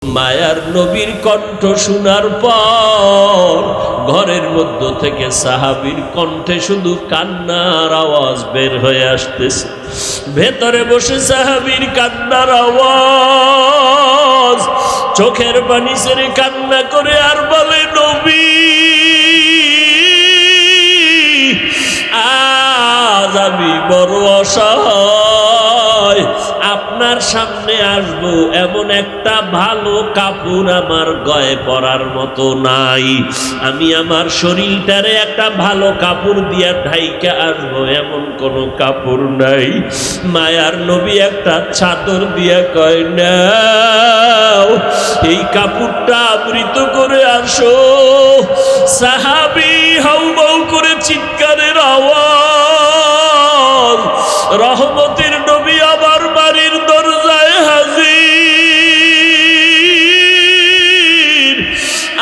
মায়ার নবীর কণ্ঠ শোনার পর ঘরের মধ্য থেকে সাহাবীর কণ্ঠে শুধু কান্নার আওয়াজ বের হয়ে আসতেছে। ভেতরে বসে সাহাবীর কান্নার আওয়াজ, চোখের পানি ছেড়ে কান্না করে আর বলে, নবী আজ আমি বড় অসহায়, আপনার সামনে আসবো এমন একটা ভালো কাপড় আমার গায়ে পরার মতো নাই। আমি আমার শরীরটারে একটা ভালো কাপড় দিয়া ঢাইকা আসবো এমন কোনো কাপড় নাই। মায়ার নবী একটা চাদর দিয়া কয়, নাও এই কাপড়টা আবৃত করে আসো। সাহাবী হাউমাউ করে চিৎকারের আওয়াজ, রহমতের নবী আমার বাড়ির দরজায় হাজির।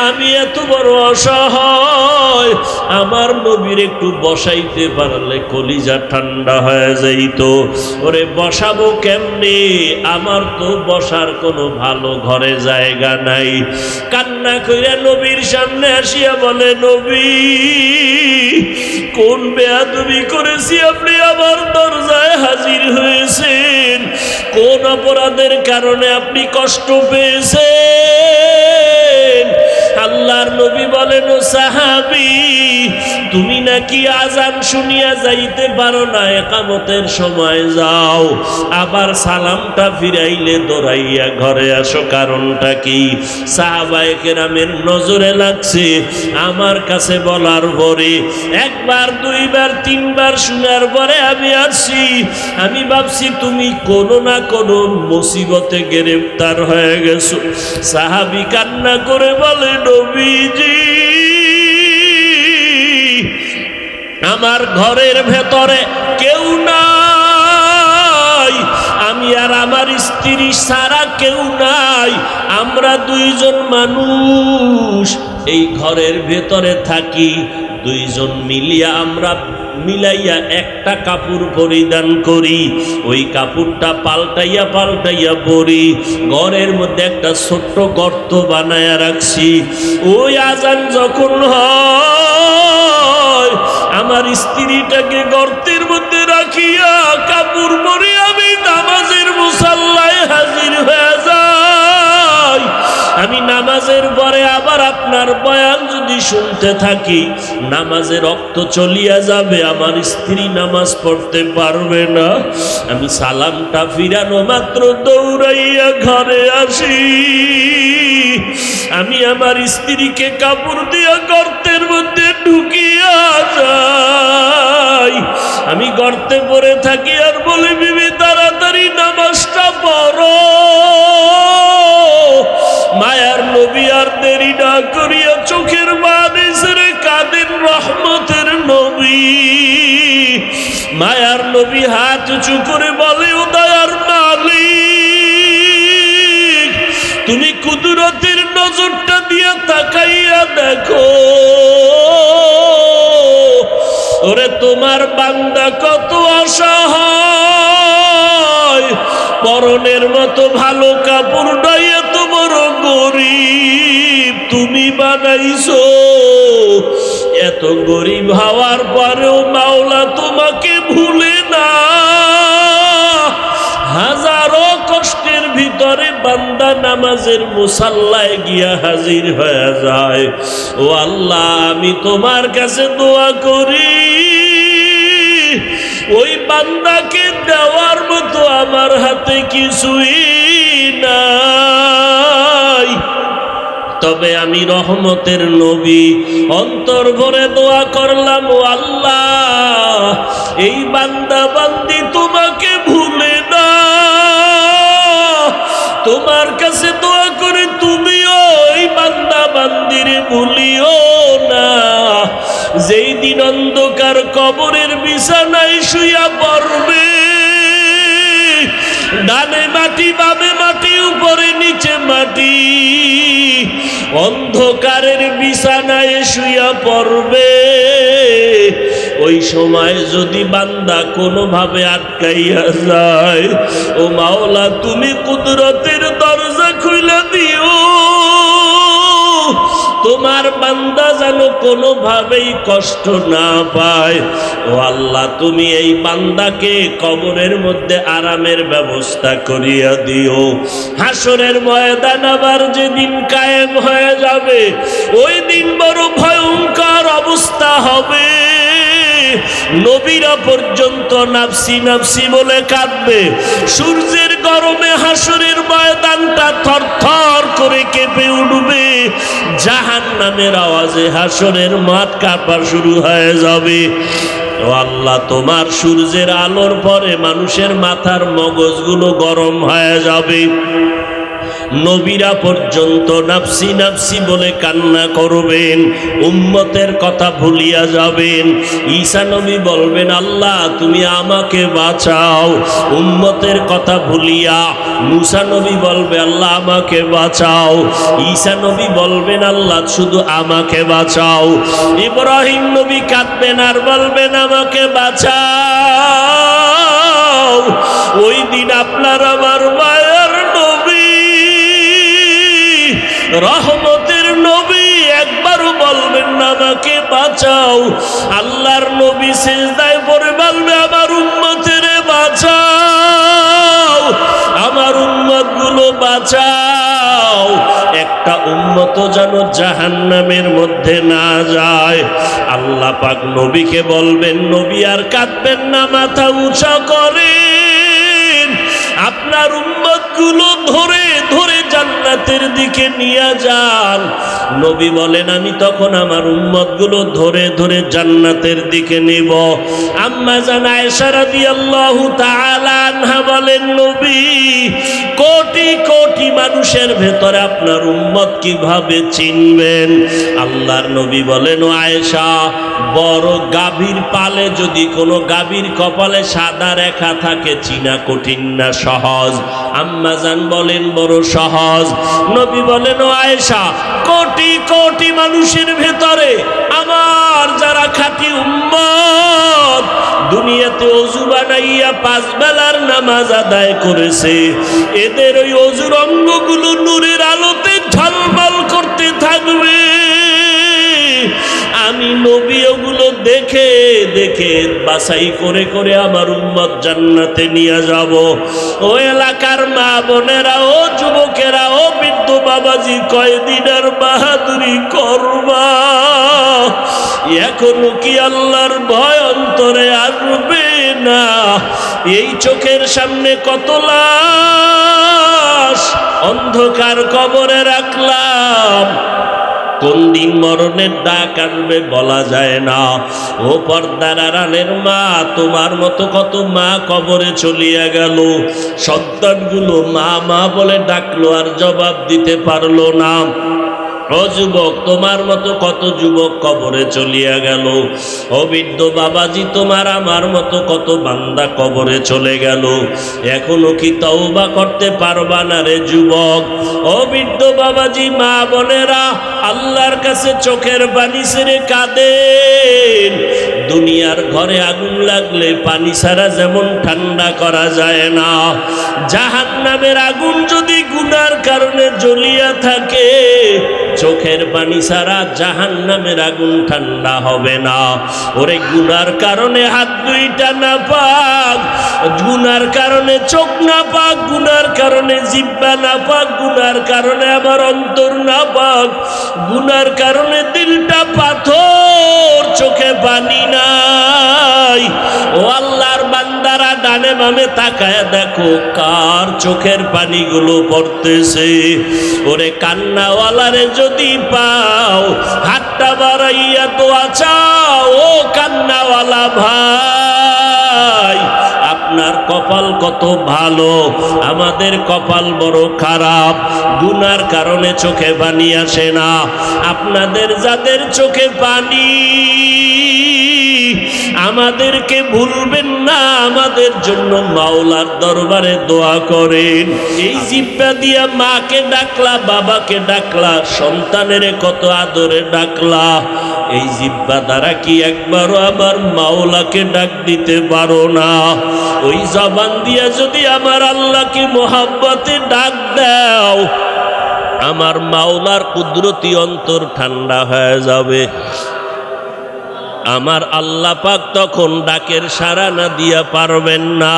আমি এত বড় অসহায়, আমার নবীর একটু বসাইতে পারলে কলিজা ঠান্ডা হয়ে যাইত। ওরে বসাবো কেমনে, আমার তো বসার কোনো ভালো ঘরে জায়গা নাই। কান্না কইরা নবীর সামনে আসিয়া বলে, নবী কোন বেয়াদবি করেছি আপনি আমার দরজায় হাজির হয়েছেন? কোন অপরাধের কারণে আপনি কষ্ট পেয়েছেন? আল্লাহর নবী বলেন, ও সাহাবী, তুমি নাকি আজান শুনিয়া যাইতে পারো না, ইকামতের সময় যাও, আবার সালামটা ফিরাইলে দৌড়াইয়া ঘরে আসো, কারণটা কি? সাহাবায়ে কেরামের নজরে লাগছে। আমার কাছে বলার পরে একবার দুইবার তিনবার শোনার পরে আমি আসছি। আমি ভাবছি তুমি কোনো না কোনো মুসিবতে গ্রেফতার হয়ে গেছো। সাহাবী কান্না করে বলে, নবীজি আমার ঘরের ভেতরে কেউ নাই, আমি আর আমার স্ত্রী ছাড়া কেউ নাই, আমরা দুইজন মানুষ এই ঘরের ভেতরে থাকি। দুইজন মিলিয়া আমরা মিলাইয়া একটা কাপড় পরিধান করি, ওই কাপড়টা পাল্টাইয়া পাল্টাইয়া পরি। ঘরের মধ্যে একটা ছোট্ট গর্ত বানায়া রাখছি। ওই আজান যখন হয় আমার স্ত্রীটাকে গর্তের মধ্যে রাখিয়া কাপড় পরে আমি নামাজের মুসাল্লায় হাজির হয়ে যাই। আমি নামাজের পরে আবার আপনার বয়ান যদি শুনতে থাকি, নামাজের রক্ত চলিয়া যাবে, আমার স্ত্রী নামাজ পড়তে পারবে না। আমি সালামটা ফিরানো মাত্র দৌড়াইয়া ঘরে আসি। আমি আমার স্ত্রীকে কাপড় দিয়া গর্তের মধ্যে ঢুকিয়া যাই। আমি গর্তে পড়ে থাকি আর বলি, বিবি তাড়াতাড়ি নামাজটা পড়ো। মায়ার নবী আর দেরি না করিয়া চোখের পানি ছেড়ে কাঁদেন রহমতের নবী। মায়ার নবী হাত উঁচু করে বলে, ও দয়ার মালিক, তুমি কুদরতের নজরটা দিয়া তাকাইয়া দেখো, ওরে তোমার বান্দা কত অসহায়, পরনের মতো ভালো কাপড় নাই, এত বড় গরিব তুমি বানাইছো। এত গরিব হওয়ার পরেও মাওলা তোমাকে ভুলে না। হাজারো কষ্টের ভিতরে বান্দা নামাজের মুসাল্লায় গিয়া হাজির হয়ে যায়। ও আল্লাহ, আমি তোমার কাছে দোয়া করি, ওই বান্দাকে দেওয়ার মতো আমার হাতে কিছুই নাই। তবে আমি রহমতের নবী অন্তর ভরে দোয়া করলাম, ও আল্লাহ, এই বান্দা বান্দি তোমাকে ভুলে না। তোমার কাছে দোয়া করে তুমিও এই বান্দা বান্দির ভুলিও না। যেই দিন অন্ধকার কবরের বিছানায় শুইয়া পড়বে, ডানে মাটি বামে মাটি উপরে নিচে মাটি, অন্ধকারের বিছানায় শুইয়া পড়বে, ওই সময় যদি বান্দা কোনোভাবে আটকাইয়া যায়, ও মাওলা তুমি কুদরতের দরজা খুলে তুলে দিও, তোমার বান্দা যেন কোনোভাবেই কষ্ট না পায়। ও আল্লাহ, তুমি এই বান্দাকে কবরের মধ্যে আরামের ব্যবস্থা করিয়া দিও। হাসরের ময়দান আবার যেদিন কায়েম হয়ে যাবে, ওই দিন বড় ভয়ঙ্কর অবস্থা হবে। নবীরা পর্যন্ত নাফসি নাফসি বলে কাঁদবে। সূর্যের গরমে হাসরের ময়দানটা থরথর করে কেঁপে উঠবে। জাহান্নামের আওয়াজে হাসরের মাঠ কাঁপা শুরু হয়ে যাবে। ও আল্লাহ, তোমার সূর্যের আলোর পরে মানুষের মাথার মগজগুলো গরম হয়ে যাবে। নবীরা পর্যন্ত নাফসি নাফসি বলে কান্না করবেন, উম্মতের কথা ভুলিয়া যাবেন। ঈসা নবী বলবেন, আল্লাহ তুমি আমাকে বাঁচাও, উম্মতের কথা ভুলিয়া। মুসা নবী বলবে, আল্লাহ আমাকে বাঁচাও। ঈসা নবী বলবেন, আল্লাহ শুধু আমাকে বাঁচাও। ইব্রাহিম নবী কাঁদবেন আর বলবেন, আমাকে বাঁচাও। ওই দিন আপনার আমার মায়ের নবী, রহমতের নবী একবারও বলবেন না আমাকে বাঁচাও। আল্লাহর নবী সিজদায় পড়ে বলবে, আমার উম্মতের বাঁচাও, আমার উম্মতগুলো বাঁচাও। একটা উম্মত যেন জাহান্নামের মধ্যে না যায়। আল্লাহ পাক নবীকে বলবেন, নবী আর কাঁদবেন না, মাথা উঁচা করেন, আপনার উম্মতগুলো ধরে ধরে জান্নাতের দিকে নিয়ে যান। নবী বলেন, আমি তখন আমার উম্মতগুলো ধরে ধরে জান্নাতের দিকে নেব। আম্মা জান আয়েশা রাদিয়াল্লাহু তাআলা আনহা বলেন, নবী কোটি কোটি মানুষের ভেতরে আপনার উম্মত কিভাবে চিনবেন? আল্লাহর নবী বলেন, ও আয়েশা, বড় গাভীর পালে যদি কোনো গাভীর কপালে সাদা রেখা থাকে, চিনা কঠিন না সহজ? আম্মা জান বলেন, বড় সহজ। নবী বলেন, ও আয়েশা, কোটি কোটি মানুষের ভেতরে আমার যারা খাঁটি উম্মত, দুনিয়াতে ওযু বানাইয়া 5 বেলার নামাজ আদায় করেছে, এদের ওই ওযুর অঙ্গগুলো নূরের আলোতে ঝলমল করতে থাকবে। আমি নবী ওগুলো দেখে দেখে বাছাই করে করে আমার উম্মত জান্নাতে নিয়ে যাব। ও এলাকার মা বোনেরা, ও যুবকেরা, ও বৃদ্ধ বাবাজি, কয়দিনের বাহাদুরি করবা? এখনো কি আল্লাহর ভয় অন্তরে আসবে না? এই চোখের সামনে কত লাশ অন্ধকার কবরে রাখলাম, কোন দিন মরণের ডাক আসবে বলা যায় না। ও পর্দার আড়ালের মা, তোমার মতো কত মা কবরে চলিয়া গেল। সন্তানগুলো মা মা বলে ডাকলো আর জবাব দিতে পারলো না। ও যুবক, তোমার মতো কত যুবক কবরে চলিয়া গেল। ও বৃদ্ধ বাবাজি, তোমার আমার মতো কত বান্দা কবরে চলে গেল। এখনো কি তওবা করতে পারবা না রে যুবক? ও বৃদ্ধ বাবাজি, মা বোনেরা, আল্লাহর কাছে চোখের পানি ছেড়ে কাঁদেন। দুনিয়ার ঘরে আগুন লাগলে পানি ছাড়া যেমন ঠান্ডা করা যায় না, জাহান্নামের আগুন যদি গুনার কারণে জ্বলিয়া থাকে, চোখের পানি ছাড়া জাহান্নামের আগুন ঠান্ডা হবে না। ওরে গুনার কারণে হাত দুইটা না পাক, গুনার কারণে চোখ না পাক, গুনার কারণে জিহ্বা না পাক, গুনার কারণে আমার অন্তর না পাক, গুনার কারণে দিলটা পাথর, চোখে পানি নাই। ও আল্লাহর বান্দারা, ডানে বামে তাকায় দেখো কার চোখের পানিগুলো পড়তেছে। ওরে কান্নাওয়ালারে যদি পাও, হাতটা বাড়াইয়া দোয়া চাও। ও কান্নাওয়ালা ভাই, আপনার কপাল কত ভালো, আমাদের কপাল বড় খারাপ। গুনার কারণে চোখে পানি আসে না। আপনাদের যাদের চোখে পানি, আমাদেরকে ভুলবেন না, আমাদের জন্য মাওলার দরবারে দোয়া করেন। এই জিহ্বা দিয়া মাকে ডাকলা, বাবাকে ডাকলা, সন্তানের কত আদরে ডাকলা। এই জিহ্বা দ্বারা কি একবারও আমার মাওলাকে ডাক দিতে পারো না? ওই জবান দিয়া যদি আমার আল্লাহকে মোহাব্বতে ডাক দাও, আমার মাওলার কুদরতি অন্তর ঠান্ডা হয়ে যাবে। আমার আল্লাহ পাক তখন ডাকের সাড়া না দিয়া পারবেন না।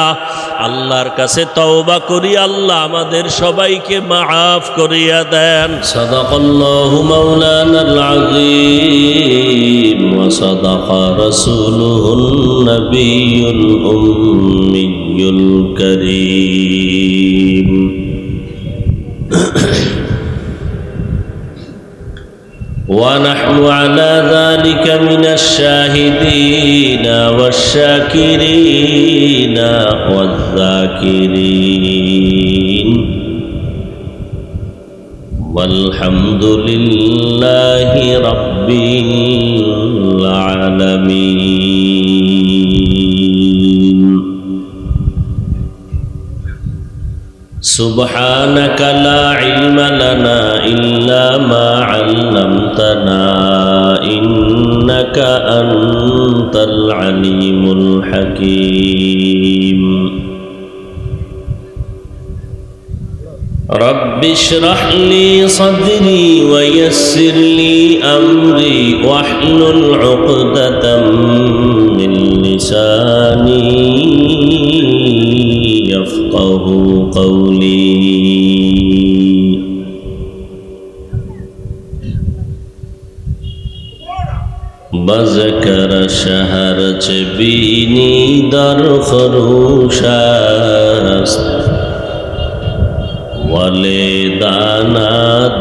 আল্লাহর কাছে তওবা করি, আল্লাহ আমাদের সবাইকে মাফ করিয়া দেন। সাদাকাল্লাহু মাওলানাল আযীম ওয়া সাদাকা রাসূলুহুন নবিয়্যুল উম্মিয়্যুল কারীম। ونحن على ذلك من الشاهدين والشاكرين والذاكرين والحمد لله رب العالمين. سبحانك لا علم لنا إلا ما علمتنا إنك أنت العليم الحكيم. رب اشرح لي صدري ويسر لي أمري واحلل عقدة من لساني يفقه قولي. بذكر شهر چبینی در خروش است ولی دانا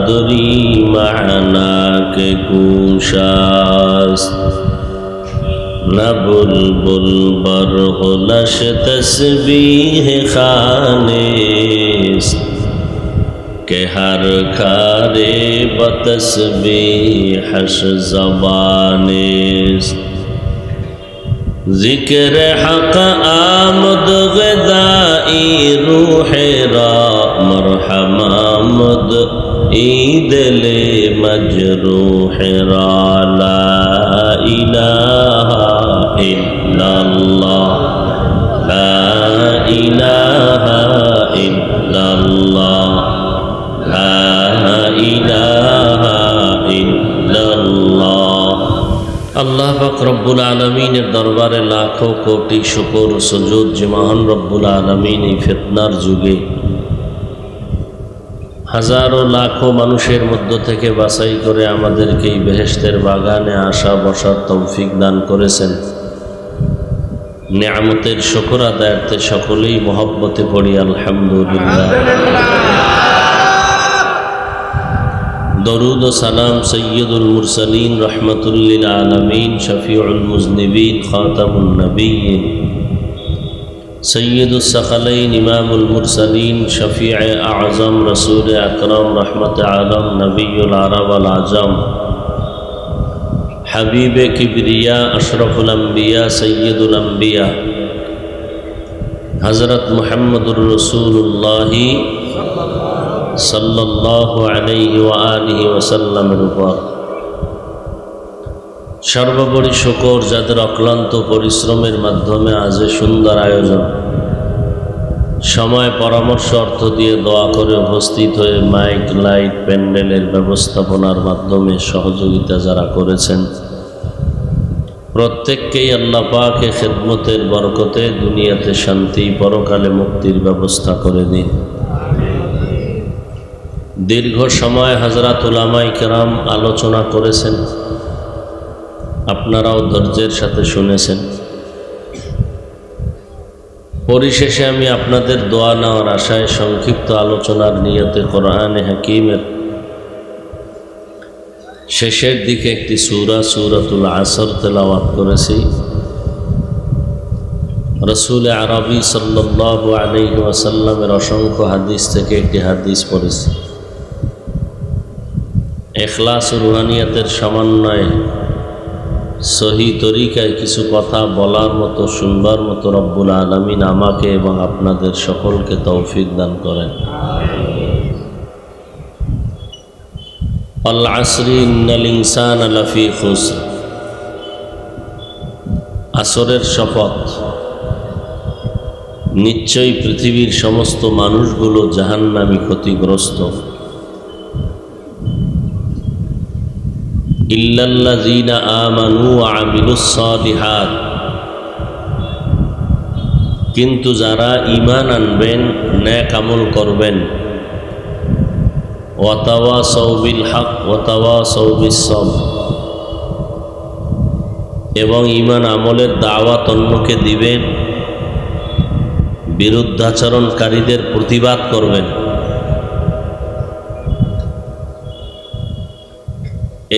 دری معنا کے گوش است. نہ بلبل بر غلش تسبیح خانیست کہ ہر کارے بتسبیحش زبانیست. ذکر حق آمد غذائی روح را مرحم آمد عید لے مجروح را. لا الہ الا اللہ لا الہ الا اللہ لا الہ الا اللہ. আল্লাহ পাক রব্বুল আলামিনের দরবারে লাখো কোটি শুকর সুজুদ যে মহান রব্বুল আলামিন এই ফিতনার যুগে হাজারো লাখো মানুষের মধ্য থেকে বাছাই করে আমাদেরকে এই বেহেশতের বাগানে আসা বসার তৌফিক দান করেছেন। নেয়ামতের শুকর আদায়ার্থে সকলেই মহব্বতে পড়ি আলহামদুলিল্লাহ। দরুদ ও সালাম সৈয়দুল মুরসালিন রহমাতুল লিল আলামিন শফিউল মুজনিবিন খাতামুন নবিয়্যিন সৈয়দুস সাকালাইন ইমামুল মুরসালিন শফিউ আযম রাসূল আকরাম রহমতে আলম নবিয়ুল আরব আল আজম হাবিবে কিবরিয়া আশরাফুল আম্বিয়া সৈয়দুল আম্বিয়া হযরত মুহাম্মদুর রাসূলুল্লাহ সাল্লাল্লাহু আলাইহি ওয়া আলিহি ওয়াসাল্লামের উপর সর্বোপরি শুকর যাদের অক্লান্ত পরিশ্রমের মাধ্যমে আজ সুন্দর আয়োজন, সময় পরামর্শ অর্থ দিয়ে দোয়া করে উপস্থিত হয়ে মাইক লাইট প্যান্ডেলের ব্যবস্থাপনার মাধ্যমে সহযোগিতা যারা করেছেন প্রত্যেককেই আল্লাহ পাকে খেদমতের বরকতে দুনিয়াতে শান্তি পরকালে মুক্তির ব্যবস্থা করে দিন। দীর্ঘ সময় হযরত উলামায়ে কেরাম আলোচনা করেছেন, আপনারাও ধৈর্যের সাথে শুনেছেন। পরিশেষে আমি আপনাদের দোয়া নেওয়ার আশায় সংক্ষিপ্ত আলোচনার নিয়তে কোরআনে হাকিমের শেষের দিকে একটি সূরা সূরাতুল আসর তেলাওয়াত করেছি। রাসূল আরবি সাল্লাল্লাহু আলাইহি ওয়াসাল্লামের অসংখ্য হাদিস থেকে একটি হাদিস পড়েছি। ইখলাস ও রুহানিয়াতের সমন্বয়ে সহি তরিকায় কিছু কথা বলার মতো শুনবার মতো রব্বুল আলামিন আমাকে এবং আপনাদের সকলকে তৌফিক দান করেন। আল আসরি ইন্নাল ইনসানা লাফি খুসর, আসরের শপথ, নিশ্চয়ই পৃথিবীর সমস্ত মানুষগুলো জাহান্নামী ক্ষতিগ্রস্ত। ইল্লাল্লাযীনা আমানু ওয়া আমিলুস সালিহাত, কিন্তু যারা ঈমান আনবেন, নেক আমল করবেন, ওয়া তাওয়াসাউ বিল হক ওয়া তাওয়াসাউ বিস সবর, এবং ঈমান আমলের দাওয়াত অন্যকে দিবেন, বিরুদ্ধাচরণকারীদের প্রতিবাদ করবেন।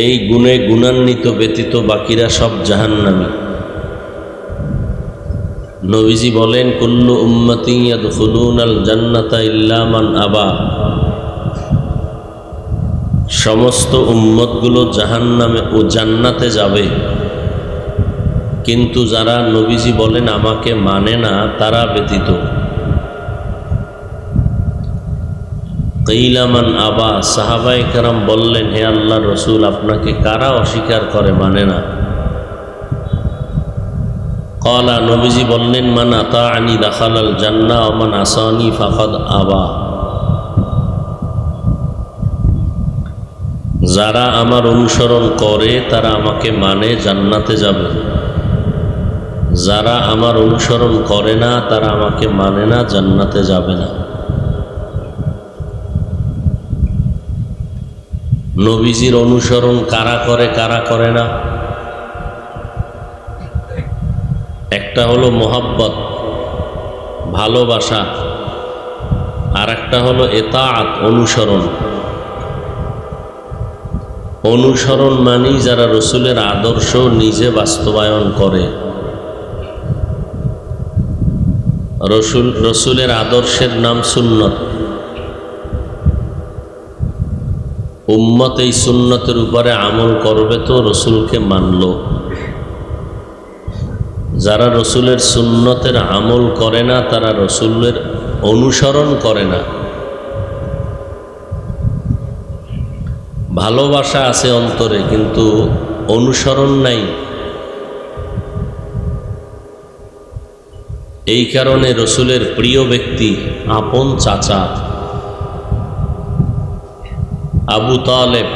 এই গুণে গুণান্বিত ব্যতীত বাকিরা সব জাহান্নামী। নবীজি বলেন, কুল্লু উম্মতি ইয়াদখুলুনাল জান্নাতা ইল্লা মান আবা, সমস্ত উম্মতগুলো জাহান্নামে ও জান্নাতে যাবে, কিন্তু যারা নবীজি বলেন আমাকে মানে না তারা ব্যতীত। কিলা মান আবা, সাহাবায়ে কেরাম বললেন, হে আল্লাহর রাসূল, আপনাকে কারা অস্বীকার করে, মানে না? ক্বালা, নবীজি বললেন, মান আতাআনি দাখালাল জান্নাহ ওয়া মান আসানি ফাকাদ আবা, যারা আমার অনুসরণ করে তারা আমাকে মানে, জান্নাতে যাবে। যারা আমার অনুসরণ করে না তারা আমাকে মানে না, জান্নাতে যাবে না। নবীজির অনুসরণ কারা করে কারা করে না? একটা হলো মোহাব্বত, ভালোবাসা, আর একটা হলো ইতাআত, অনুসরণ। অনুসরণ মানেই যারা রসুলের আদর্শ নিজে বাস্তবায়ন করে। রসুলের আদর্শের নাম সুন্নত। উম্মত এই সুন্নতের উপরে আমল করবে তো রসুলকে মানল। যারা রসুলের সুন্নতের আমল করে না তারা রসুলের অনুসরণ করে না। ভালোবাসা আছে অন্তরে কিন্তু অনুসরণ নাই। এই কারণে রসুলের প্রিয় ব্যক্তি, আপন চাচা আবু তালেব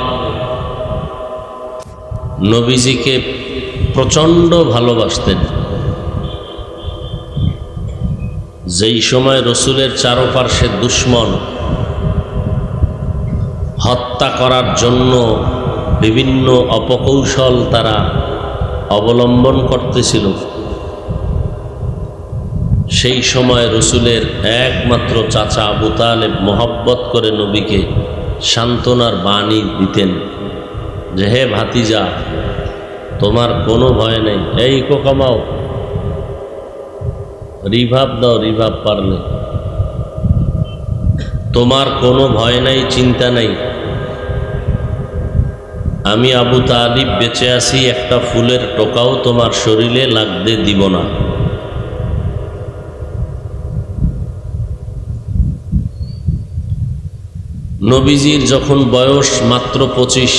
নবীজিকে প্রচণ্ড ভালোবাসতেন। যেই সময় রসুলের চারপার্শ্বে দুশ্মন হত্যা করার জন্য বিভিন্ন অপকৌশল তারা অবলম্বন করতেছিল, সেই সময় রসুলের একমাত্র চাচা আবু তালেব মহব্বত করে নবীকে সান্ত্বনার বাণী দিতেন যে, হে ভাতিজা, তোমার কোনো ভয় নেই। এই কোকামাও, রিভাব দাও, রিভাব পারলে। তোমার কোনো ভয় নাই, চিন্তা নাই। আমি আবু তালিব বেঁচে আছি, একটা ফুলের টোকাও তোমার শরীরে লাগতে দিব না। নবীজির যখন বয়স মাত্র 25,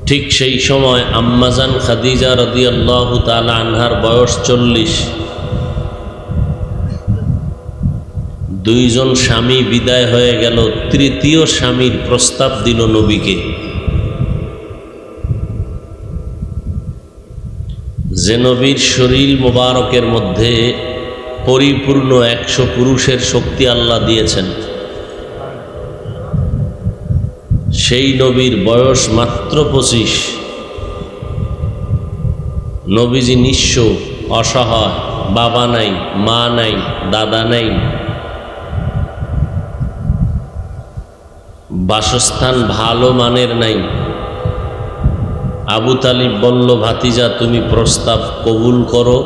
ঠিক সেই সময় আম্মাজান খাদিজা রাদিয়াল্লাহু তাআলা আনহার বয়স 40। দুইজন স্বামী বিদায় হয়ে গেল, তৃতীয় স্বামীর প্রস্তাব দিল নবীকে যে নবীর শরীর মোবারকের মধ্যে পরিপূর্ণ 100 পুরুষের শক্তি আল্লাহ দিয়েছেন। সেই নবীর বয়স মাত্র 25। নবীজি নিঃস্ব, অসহায়, বাবা নাই, মা নাই, দাদা নাই, বাসস্থান ভালো মানের নাই। আবু তালিব বলল, ভাতিজা, তুমি প্রস্তাব কবুল করো।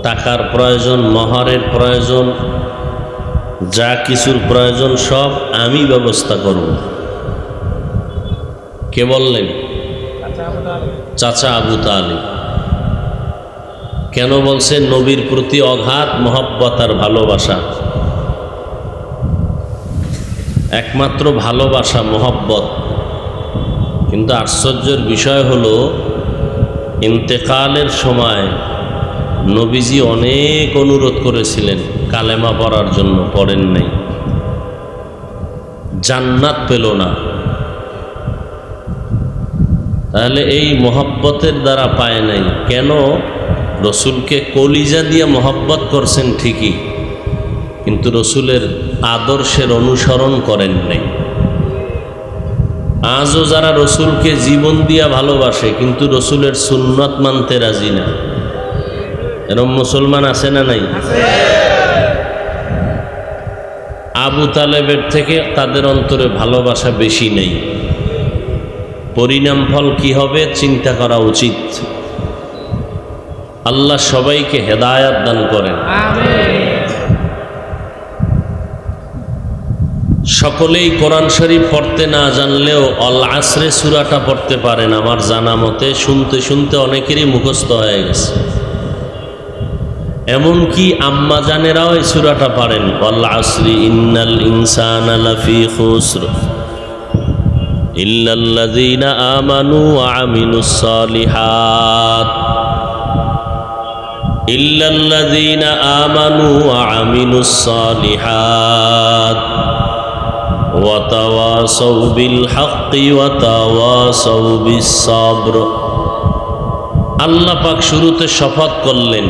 টাকার প্রয়োজন, মহরের প্রয়োজন, যা কিছুর প্রয়োজন সব আমি ব্যবস্থা করব। কে বললেন? চাচা আবু তালিব। কেন বলছে? নবীর প্রতি অগাধ মহব্বত আর ভালোবাসা। একমাত্র ভালোবাসা, মহব্বত। কিন্তু আশ্চর্যের বিষয় হলো, ইন্তেকালের সময় নবীজি অনেক অনুরোধ করেছিলেন কালেমা পড়ার জন্য, পড়েন নাই। জান্নাত পেল না। তাহলে এই মহব্বতের দ্বারা পায় নাই। কেন? রসুলকে কলিজা দিয়ে মহব্বত করছেন ঠিকই, কিন্তু রসুলের আদর্শের অনুসরণ করেন নাই। আজও যারা রসুলকে জীবন দিয়া ভালোবাসে কিন্তু রসুলের সুন্নত মানতে রাজি না, এরকম মুসলমান আছে না নাই? আবু তালেবের থেকে তাদের অন্তরে ভালোবাসা বেশি নেই। পরিণাম ফল কি হবে চিন্তা করা উচিত। আল্লাহ সবাইকে হেদায়াত দান করেন। সকলেই কোরআন শরীফ পড়তে না জানলেও আল আসরে সূরাটা পড়তে পারেন। আমার জানা মতে শুনতে শুনতে অনেকেরই মুখস্থ হয়ে গেছে। এমনকি আম্মা জানেরাও এই সূরাটা পারেন। আল আসরি ইন্নাল ইনসানা লাফি খুসর ইল্লাল্লাযীনা আমানু ওয়া আমিলুস সালিহাত ইল্লাল্লাযীনা আমানু ওয়া আমিলুস সালিহাত ওয়া তাওয়াসাউ বিল হাক্কি ওয়া তাওয়াসাউ বিস সাবর। আল্লাহ পাক শুরুতে শপথ করলেন,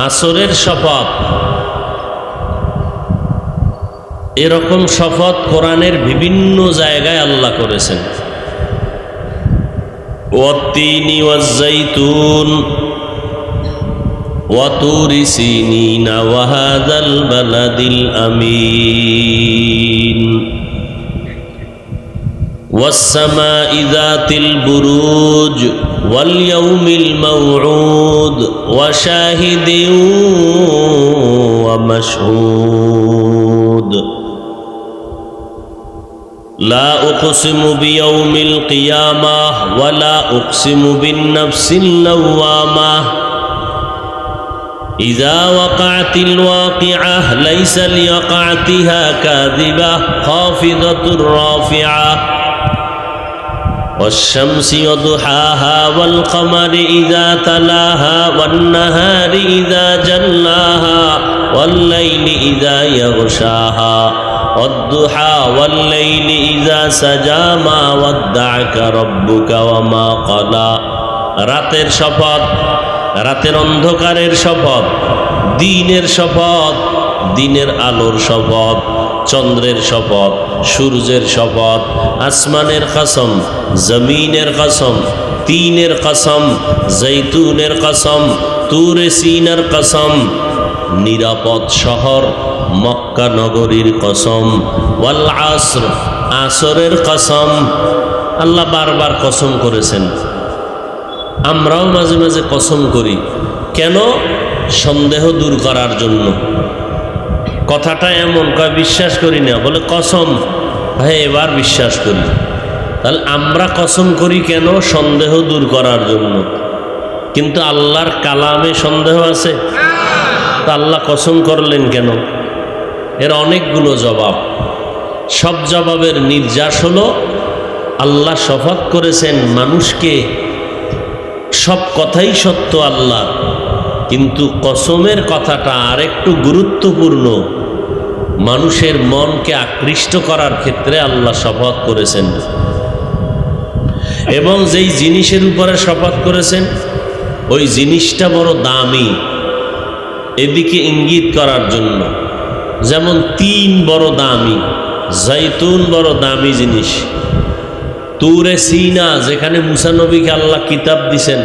আসরের শপথ। এরকম শপথ কোরআনের বিভিন্ন জায়গায় আল্লাহ করেছেন। ওয়াত্তিনি ওয়াজ-যাইতুন ওয়া তুরি সিনিন ওয়া হাযাল বালাদিল আমিন ওয়াস-সামাই যাতিল বুরুজ ওয়াল ইয়াউমিল মাউউদ ওয়া শাহিদিন ওয়া মাশহুদ। লা উকসিমু বিয়াউমিল কিয়ামাহ ওয়া লা উকসিমু বিন-নাফসিল লাওয়ামাহ ইযা ওয়াকাআতিল ওয়াকিআহ লাইসা লিওয়াকাতিহা কাযিবাহ খাফিদাতুর রাফিআহ والشمس وضحاها والقمر إذا تلاها والنهار إذا جلاها والليل إذا يغشاها والضحى والليل إذا سجى ما ودعك ربك وما قلى। রাতের শপথ, রাতের অন্ধকারের শপথ, দিনের শপথ, দিনের আলোর শপথ, চন্দ্রের শপথ, সূর্যের শপথ, আসমানের কসম, জমিনের কসম, তিনের কসম, জৈতুনের কসম, তুরে সিনার কসম, নিরাপদ শহর মক্কা নগরীর কসম, ওয়াল আসর, আসরের কসম। আল্লাহ বারবার কসম করেছেন। আমরাও মাঝে মাঝে কসম করি। কেন? সন্দেহ দূর করার জন্য। কথাটা এমন কয় বিশ্বাস করি না, বলে কসম, ভাই এবার বিশ্বাস করি। তাহলে আমরা কসম করি কেন? সন্দেহ দূর করার জন্য। কিন্তু আল্লাহর কালামে সন্দেহ আছে? তা আল্লাহ কসম করলেন কেন? এর অনেকগুলো জবাব। সব জবাবের নির্যাস হলো আল্লাহ শপথ করেছেন মানুষকে, সব কথাই সত্য আল্লাহ, কিন্তু কসমের কথাটা আরেকটু গুরুত্বপূর্ণ। মানুষের মনকে আকৃষ্ট করার ক্ষেত্রে আল্লাহ শপথ করেছেন, এবং যেই জিনিসের উপরে শপথ করেছেন ওই জিনিসটা বড় দামি, এদিকে ইঙ্গিত করার জন্য। যেমন তিন বড় দামি, জৈতুন বড় দামি জিনিস, তুরে সিনা যেখানে মুসা নবীকে আল্লাহ কিতাব দিছেন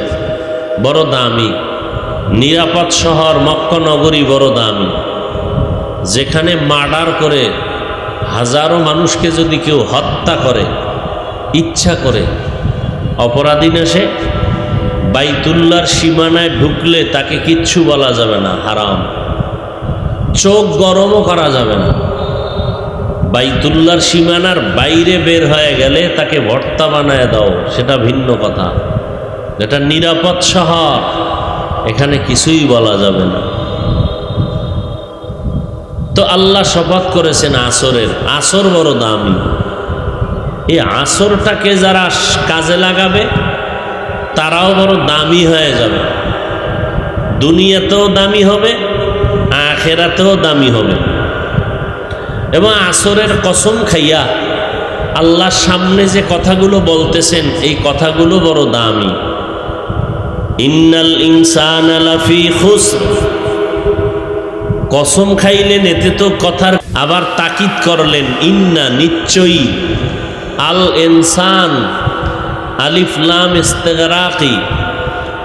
বড় দামি, নিরাপদ শহর মক্কা নগরী বড় দামি, যেখানে মার্ডার করে হাজারো মানুষকে যদি কেউ হত্যা করে ইচ্ছা করে, অপরাধী না সে, বাইতুল্লাহর সীমানায় ঢুকলে তাকে কিচ্ছু বলা যাবে না, হারাম। চোখ গরমও করা যাবে না। বাইতুল্লাহর সীমানার বাইরে বের হয়ে গেলে তাকে ভর্তা বানায় দাও, সেটা ভিন্ন কথা। এটা নিরাপদ শহর, এখানে কিছুই বলা যাবে না। তো আল্লাহ শপথ করেছেন আসরের। আসর বড় দামি। এই আসরটাকে যারা কাজে লাগাবে তারাও বড় দামি হয়ে যাবে, দুনিয়াতেও দামি হবে, আখিরাতেও দামি হবে। এবং আসরের কসম খাইয়া আল্লাহর সামনে যে কথাগুলো বলতেছেন এই কথাগুলো বড় দামি। ইন্নাল ইনসানা লাফি খুসর, কসম খাইলেন এতে তো কথার, আবার তাকিদ করলেন ইন্না নিশ্চয়ই, আল ইনসান আলিফ লাম ইস্তেগরাকি,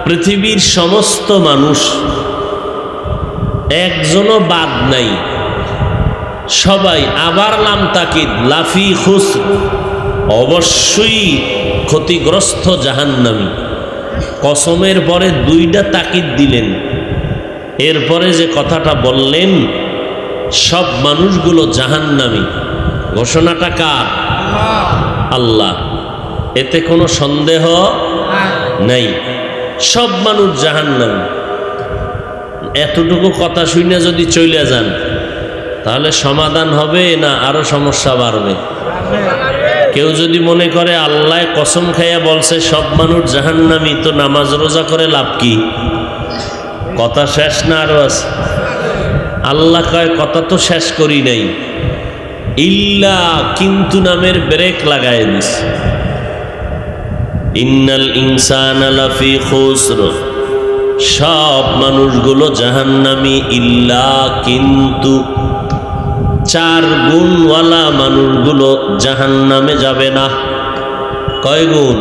পৃথিবীর সমস্ত মানুষ একজনও বাদ নাই, সবাই, আবার লাম তাকিদ লাফি খুসর, অবশ্যই ক্ষতিগ্রস্ত জাহান্নামী। কসমের পরে দুইটা তাকিদ দিলেন, এরপরে যে কথাটা বললেন সব মানুষগুলো জাহান্নামী, ঘোষণাটা কার? আল্লাহ। এতে কোনো সন্দেহ নাই, সব মানুষ জাহান্নামী। এতটুকু কথা শুনে যদি চলে যান তাহলে সমাধান হবে না আরো সমস্যা বাড়বে? কেউ যদি মনে করে আল্লাহ কসম খাইয়া বলছে সব মানুষ জাহান্নামী, তো নামাজ রোজা করে লাভ কি? কথা শেষ না আরো আছে? আল্লাহ কয় কথা তো শেষ করি নাই, ইল্লা কিন্তু নামের ব্রেক লাগায় দিস। ইন্নাল ইনসানা লাফি খুসর, সব মানুষগুলো জাহান্নামী, ইল্লা কিন্তু, 4 গুণওয়ালা মানুষগুলো জাহান্নামে যাবে না। কয় গুণ?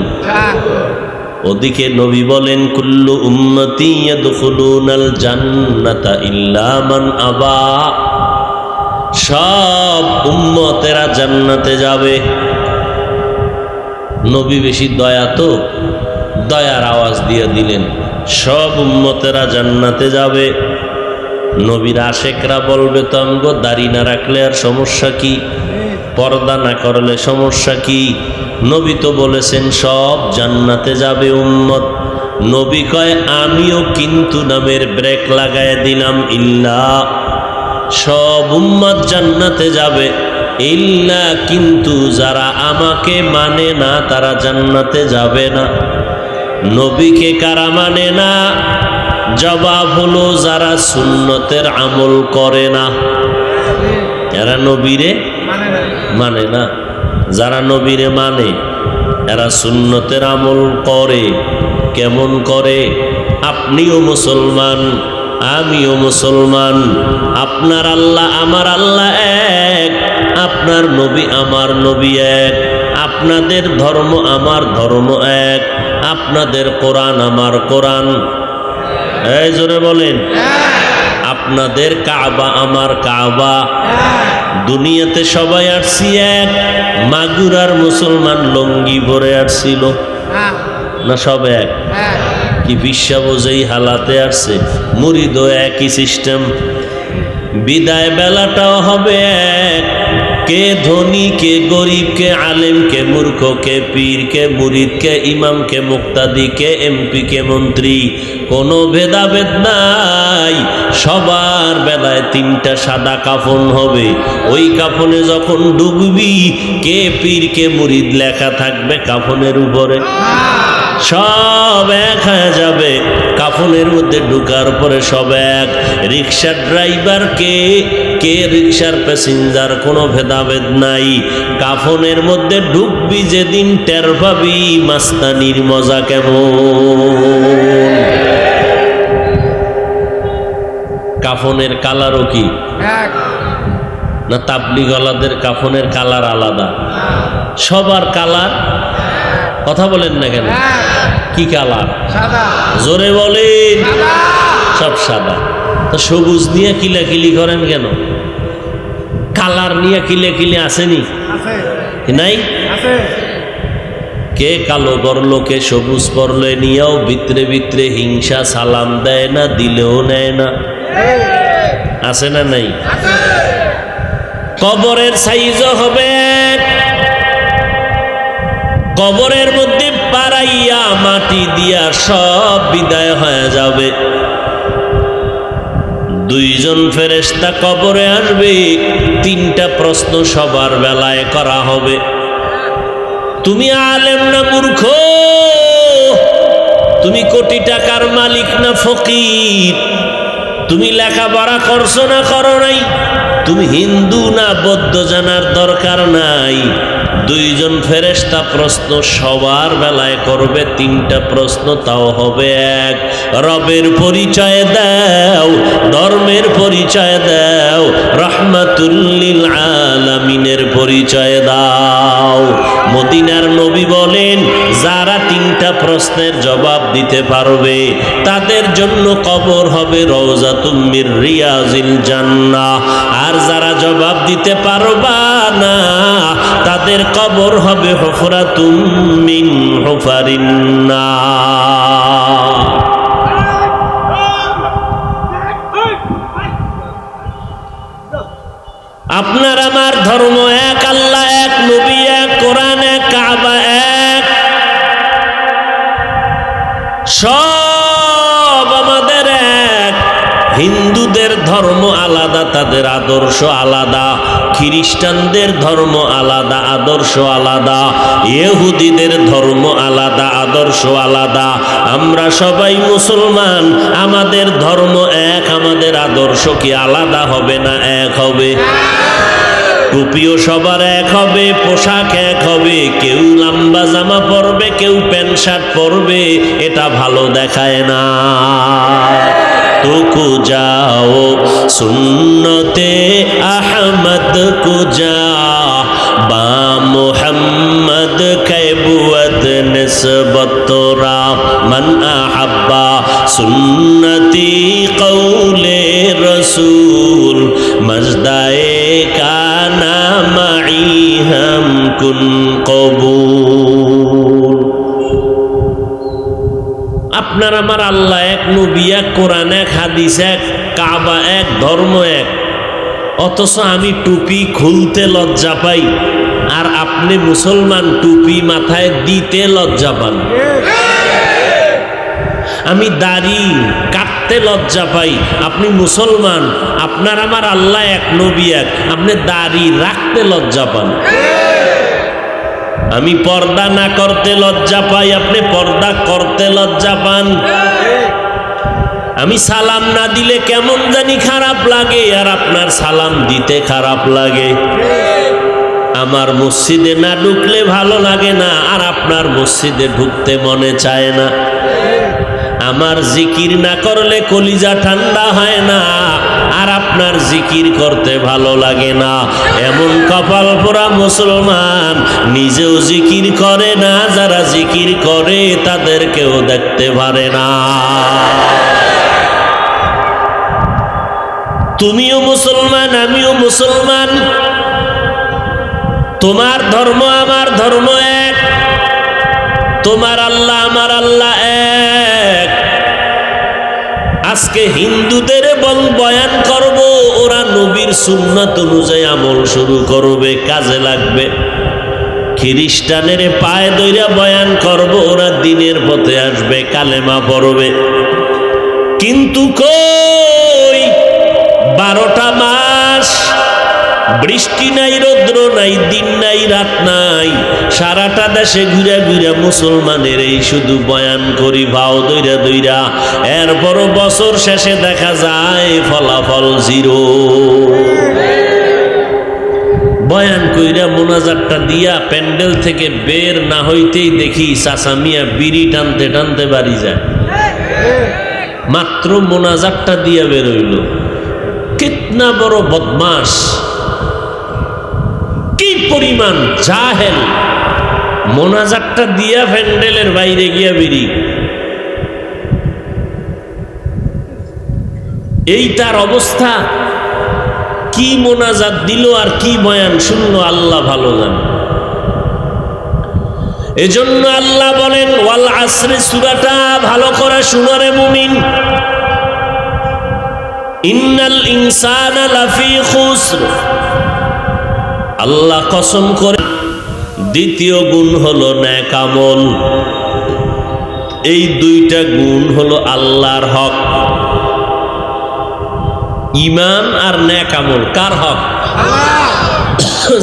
ওদিকে নবী বলেন কুল্লু উম্মতি ইয়াদখুলুনাল জান্নাতা ইল্লা মান আবা, সব উম্মতেরা জান্নাতে যাবে। নবী বেশি দয়া তো, দয়ার আওয়াজ দিয়ে দিলেন সব উম্মতেরা জান্নাতে যাবে। নবীর আশেকরা বলবে তো আমগো দাড়ি না রাখলে আর সমস্যা কি, পর্দা না করলে সমস্যা কি? নবী তো বলেছেন সব জান্নাতে যাবে উম্মত। নবী কয় আমিও কিন্তু নামের ব্রেক লাগায় দিলাম, ইল্লা, সব উম্মত জান্নাতে যাবে, ইল্লা কিন্তু যারা আমাকে মানে না তারা জান্নাতে যাবে না। নবীকে কারা মানে না? জবাব হলো যারা সুন্নতের আমল করে না, এরা নবীরে মানে না। যারা নবীরে মানে এরা সুন্নতের আমল করে। কেমন করে? আপনিও মুসলমান, আমিও মুসলমান, আপনার আল্লাহ আমার আল্লাহ এক, আপনার নবী আমার নবী এক, আপনাদের ধর্ম আমার ধর্ম এক, আপনাদের কোরআন আমার কোরআন, এই জোরে বলেন, আপনাদের কাবা আমার কাবা। দুনিয়াতে সবাই আসছি এক, মাগুরার মুসলমান লঙ্গি ভরে আসছিল না? সব এক? কি বিশ্বা বোঝেই হালাতে আসছে? মুরিদও একই সিস্টেম, বিদায় বেলাটাও হবে এক। কে ধনী কে গরিব, কে আলেম কে মূর্খ, কে পীর কে মুরিদ, কে ইমাম কে মুক্তাদি, কে এমপি কে মন্ত্রী, কোনো ভেদাভেদ নাই। সবার বেলায় 3টা সাদা কাফন হবে। ওই কাফনে যখন ডুববি কে পীর কে মুরিদ লেখা থাকবে কাফনের উপরে, সব এক হয়ে যাবে। কাফনের মধ্যে ঢুকার পরে সব এক। রিক্সার ড্রাইভার কে রিক্সার প্যাসেঞ্জার, কোনো ভেদাভেদ নাই। কাফনের মধ্যে ঢুকবি যেদিন টের পাবি মাস্তানির মজা কেমন। কাফনের কালারও কি না? তাবলিগওয়ালাদের কাফনের কালার আলাদা, সবার কালার। কথা বলেন না কেন? কি কালার? জোরে বলেন। সব সাদা। তো সবুজ নিয়ে কিলাকিলি করেন কেন? কালার নিয়ে কিলাকিলি আসেনি? নাই? কে কালো করলো, কে সবুজ পরলে নিয়েও ভিতরে ভিতরে হিংসা, সালাম দেয় না, দিলেও নেয় না। আছে না নাই? কবরের সাইজও হবে, কবরের মধ্যে পাড়াইয়া মাটি দিয়া সব বিদায় হয়ে যাবে। 2 জন ফেরেশতা কবরে আসবে, 3টা প্রশ্ন সবার বেলায় করা হবে। তুমি আলেম না মূর্খ? তুমি কোটি টাকার মালিক না ফকির? তুমি লেখাপড়া করছো না করো নাই? তুমি হিন্দু না বৌদ্ধ জানার দরকার নাই। দুইজন ফেরেশতা প্রশ্ন সবার বেলায় করবে, তিনটা প্রশ্ন তাও হবে এক। রবের পরিচয় দাও, ধর্মের পরিচয় দাও, রাহমাতুল লিল আলামিনের পরিচয় দাও। মদিনার নবী বলেন, যারা তিনটা প্রশ্নের জবাব দিতে পারবে তাদের জন্য কবর হবে রওজাতুম মির রিয়াজিল জান্নাহ, আর যারা জবাব দিতে পারবা না তাদের কবর হবে হুফরাতুম মিন হুফারিন নার। আপনার আমার ধর্ম এক, আল্লাহ এক, নবী এক, কোরআন এক, কাবা এক, সব আমাদের এক। হিন্দুদের ধর্ম আলাদা, তাদের আদর্শ আলাদা। খ্রিস্টানদের ধর্ম আলাদা, আদর্শ আলাদা। ইহুদিদের ধর্ম আলাদা, আদর্শ আলাদা। আমরা সবাই মুসলমান, আমাদের ধর্ম এক, আমাদের আদর্শ কি আলাদা হবে না এক হবে? টুপিও সবার এক হবে, পোশাক এক হবে। কেউ লম্বা জামা পরবে, কেউ প্যান্ট শার্ট পরবে, এটা ভালো দেখায় না। তুকু যাও সুন্নতে আহমদ কুজা বা মুহাম্মদ कैबुअत निस्बत तोरा मन अहब्बा सुन्नती कौले रसूल मजदाए का नामाई हम कुन कबूल। আপনার আমার আল্লাহ এক, নবী এক, কোরআন এক, হাদিস এক, কাবা এক, ধর্ম এক। অথচ আমি টুপি খুলতে লজ্জা পাই, আর আপনি মুসলমান টুপি মাথায় দিতে লজ্জা পান। আমি দাড়ি কাটতে লজ্জা পাই, আপনি মুসলমান, আপনার আমার আল্লাহ এক, নবী এক, আপনি দাড়ি রাখতে লজ্জা পান। আমি পর্দা না করতে লজ্জা পাই, আপনি পর্দা করতে লজ্জা পান। আমি সালাম না দিলে কেমন জানি খারাপ লাগে, আর আপনার সালাম দিতে খারাপ লাগে। আমার মসজিদে না ঢুকলে ভালো লাগে না, আর আপনার মসজিদে ঢুকতে মনে চায় না। আমার জিকির না করলে কলিজা ঠান্ডা হয় না, আর আপনার জিকির করতে ভালো লাগে না। এমন কপাল পোড়া মুসলমান, নিজেও জিকির করে না, যারা জিকির করে তাদেরকেও দেখতে পারে না। তুমিও মুসলমান, আমিও মুসলমান, তোমার ধর্ম আমার ধর্ম এক, তোমার আল্লাহ আমার আল্লাহ এক। আজকে হিন্দুদের বয়ান করব, ওরা নবীর সুন্নাত অনুযায়ী আমল শুরু করবে, কাজে লাগবে। খ্রিস্টানের পায়ে দইরা বয়ান করব, ওরা দিনের পথে আসবে, কালেমা পড়বে। কিন্তু কই 12টা মাস বৃষ্টি নাই, রৌদ্র নাই, দিন নাই, রাত নাই, সারাটা দেশে ঘুরা ঘুরা মুসলমানের এই শুধু বয়ান করি ভাও দইরা দইরা। এরপরও বছর শেষে দেখা যায় ফলাফল জিরো। বয়ান কইরা মোনাজাতটা দিয়া প্যান্ডেল থেকে বের না হইতেই দেখি চাচা মিয়া বিড়ি টানতে টানতে বাড়ি যায়। মাত্র মোনাজাতটা দিয়া বের হইল। কিতনা বড় বদমাস, কি পরিমাণ জাহেল! মোনাজাতটা দিয়া প্যান্ডেলের বাইরে গিয়া বেরি। এই তার অবস্থা। কি মোনাজাত দিল আর কি বয়ান শুনলো আল্লাহ ভালো জানে। এজন্য আল্লাহ বলেন ওয়াল আসরে, সূরাটা ভালো করে শুনো রে মুমিন। ইন্নাল ইনসানা লাফি খুসর, আল্লাহ কসম করে। দ্বিতীয় গুণ হলো নেক আমল। এই দুইটা গুণ হলো আল্লাহর হক। ঈমান আর নেক আমল কার হক?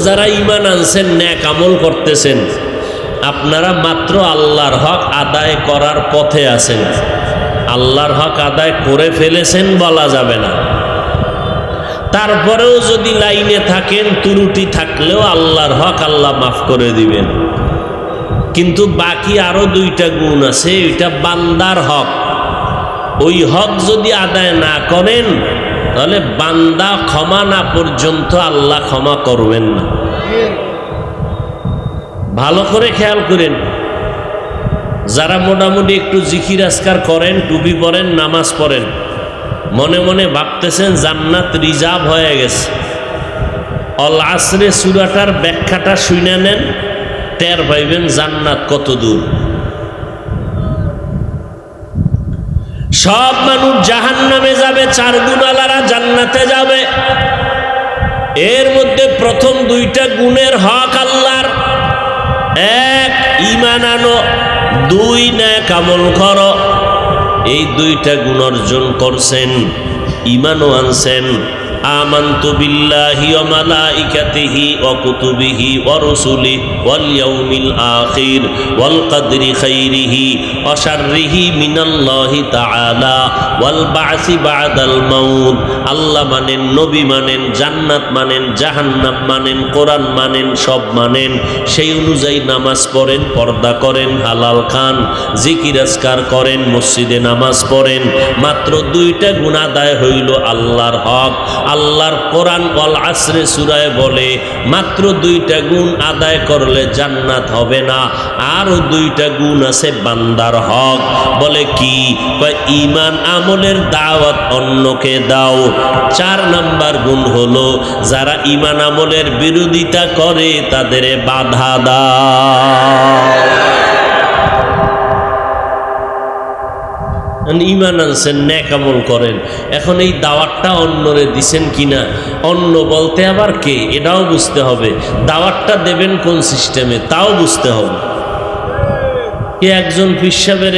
যারা ঈমান আনছেন, নেক আমল করতেছেন, আপনারা মাত্র আল্লাহর হক আদায় করার পথে আছেন। আল্লাহর হক আদায় করে ফেলেছেন বলা যাবে না। তারপরেও যদি লাইনে থাকেন, ত্রুটি থাকলেও আল্লাহর হক আল্লাহ মাফ করে দিবেন। কিন্তু বাকি আরো দুইটা গুণ আছে, ওইটা বান্দার হক। ওই হক যদি আদায় না করেন তাহলে বান্দা ক্ষমা না পর্যন্ত আল্লাহ ক্ষমা করবেন না। ভালো করে খেয়াল করেন, যারা মোটামুটি একটু জিকির আজকার করেন, টুপি পরেন, নামাজ পড়েন, মনে মনে ভাবতেছেন জান্নাত রিজার্ভ হয়ে গেছে, অল আসরে সূরাটার ব্যাখ্যাটা শুনে নেন, টের পাইবেন জান্নাত কত দূর। সব মানুষ জাহান্নামে যাবে, 4 গুণওয়ালারা জান্নাতে যাবে। এর মধ্যে প্রথম 2টা গুণের হক আল্লাহর। 1 ঈমান আনো, 2 নেক আমল করো। এই 2টা গুণ অর্জন করছেন, ঈমানও আনছেন। আমানতু বিল্লাহি ওয়া মালাইকাতিহি ওয়া কুতুবিহি ওয়া রুসুলিহি ওয়াল ইয়াউমিল আখির ওয়াল কদরি খাইরিহি ওয়া শাররিহি মিনাল্লাহি তাআলা ওয়াল বা'সি বা'দাল মাউত। আল্লাহ মানেন, নবী মানেন, জান্নাত মানেন, জাহান্নাম মানেন, কোরআন মানেন, সব মানেন। সেই অনুযায়ী নামাজ পড়েন, পর্দা করেন, হালাল খান, জিকির আজকার করেন, মসজিদে নামাজ পড়েন। মাত্র 2টা গুণ আদায় হইল আল্লাহর হক। আল্লাহর কোরআন ওয়াল আসরে সূরায় বলে মাত্র 2টা গুণ আদায় করলে জান্নাত হবে না, আরো 2টা গুণ আছে বান্দার হক। বলে কি? ঈমান আমলের দাওয়াত অন্যকে দাও। 4 নাম্বার গুণ হলো যারা ঈমান আমলের বিরোধিতা করে তাদের বাধা দাও। ঈমান আনছেন, নেক আমল করেন, এখন এই দাওয়াতটা অন্যরে দিছেন কিনা, অন্য বলতে আবার কে, এটাও বুঝতে হবে। দাওয়াতটা দেবেন কোন সিস্টেমে, তাও বুঝতে হবে। কে একজন পীর সাহেবের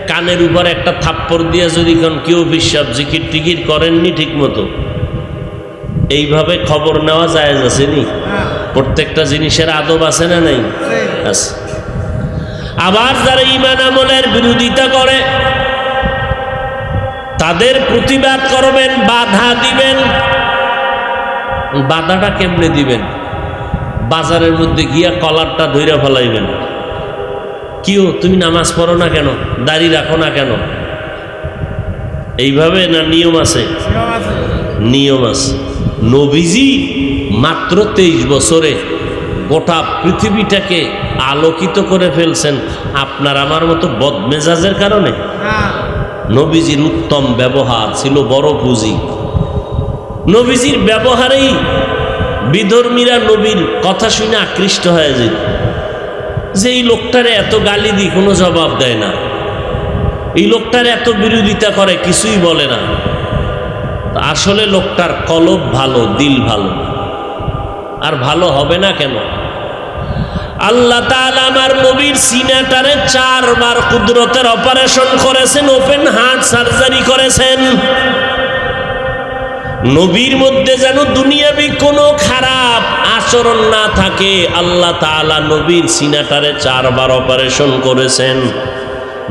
কানের উপর একটা থাপ্পড় দিয়ে যদি কোন কেউ পীর সাহেব জিকির টিকির করেননি ঠিক মতো, এইভাবে খবর নেওয়া জায়েজ আছে নি? প্রত্যেকটা জিনিসের আদব আছে না নাই? আছে। আবার যারা ঈমান আমলের বিরোধিতা করে তাদের প্রতিবাদ করবেন, বাধা দিবেন। বাধাটা কেমনে দিবেন? বাজারের মধ্যে গিয়া কলারটা ধইরা ফেলাইবেন। কিও তুমি নামাজ পড়ো না কেন, দাড়ি রাখো না কেন? এইভাবে না নিয়ম আছে? নিয়ম আছে। নবীজি মাত্র 23 বছরে গোটা পৃথিবীটাকে আলোকিত করে ফেলছেন আপনার আমার মতো বদমেজাজের কারণে? নবীজির উত্তম ব্যবহার ছিল বড় পুঁজি। নবীজির ব্যবহারেই বিধর্মীরা নবীর কথা শুনে আকৃষ্ট হয়ে যেত, যে এই লোকটারে এত গালি দিই কোনো জবাব দেয় না, এই লোকটার এত বিরোধিতা করে কিছুই বলে না। আসলে লোকটার কলব ভালো, দিল ভালো। আর ভালো হবে না কেন? আল্লাহ তাআলা আমার নবীর সিনাটারে 4 বার কুদরতের অপারেশন করেছেন, ওপেন হার্ট সার্জারি করেছেন। নবীর মধ্যে যেন দুনিয়াবি কোনো খারাপ আচরণ না থাকে, আল্লাহ তাআলা নবীর সিনাটারে 4 বার অপারেশন করেছেন,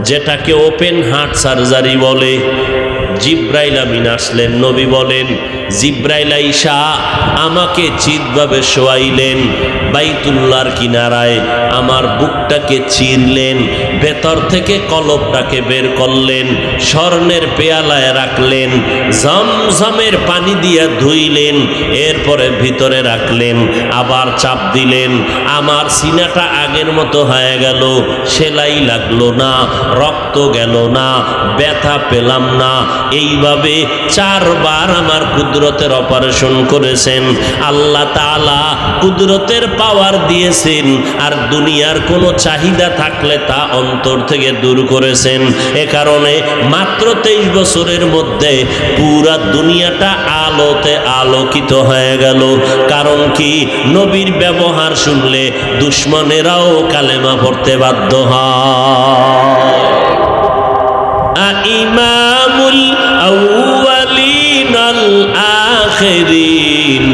যেটাকে ওপেন হার্ট সার্জারি বলে। জিব্রাইল আমিন আসলেন, নবী বলেন জিব্রাইল আইসা আমাকে চিৎভাবে শোয়াইলেন, বাইতুল্লাহর কিনারায় আমার বুকটাকে চিরলেন, ভেতর থেকে কলবটাকে বের করলেন, স্বর্ণের পেয়ালায় রাখলেন, ঝমঝমের পানি দিয়া ধুইলেন, এরপরে ভিতরে রাখলেন, আবার চাপ দিলেন। আমার সিনাটা আগের মতো হয়ে গেল, সেলাই লাগলো না, রক্ত গেল না, ব্যথা পেলাম না। এইভাবে 4 বার আমার কুদরতের অপারেশন করেছেন। আল্লাহ তাআলা কুদরতের পাওয়ার দিয়েছেন, আর দুনিয়ার কোনো চাহিদা থাকলে তা অন্তর থেকে দূর করেছেন। এ কারণে মাত্র 23 বছরের মধ্যে পুরা দুনিয়াটা আলোতে আলোকিত হয়ে গেল। কারণ কি? নবীর ব্যবহার শুনলে দুশ্মনেরাও কালেমা পড়তে বাধ্য হয়। ইমামুল আউয়ালিন আল আখিরিন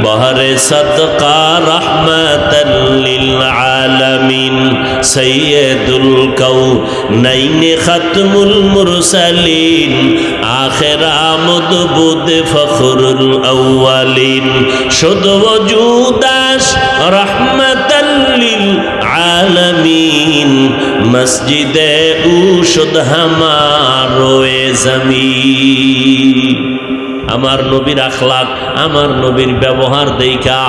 বহরে সদকা রাহমাতাল লিল আলামিন সৈয়দুল কাউনাইন খাতমুল মুরসালিন আখির আমদ বুদ ফখরুল আউয়ালিন শুদ ওজুদাস রাহমাতাল লিল আলামিন মসজিদে উশুদ হামারোয়ে জমিন। আমার নবীর আখলাক, আমার নবীর ব্যবহার দেখা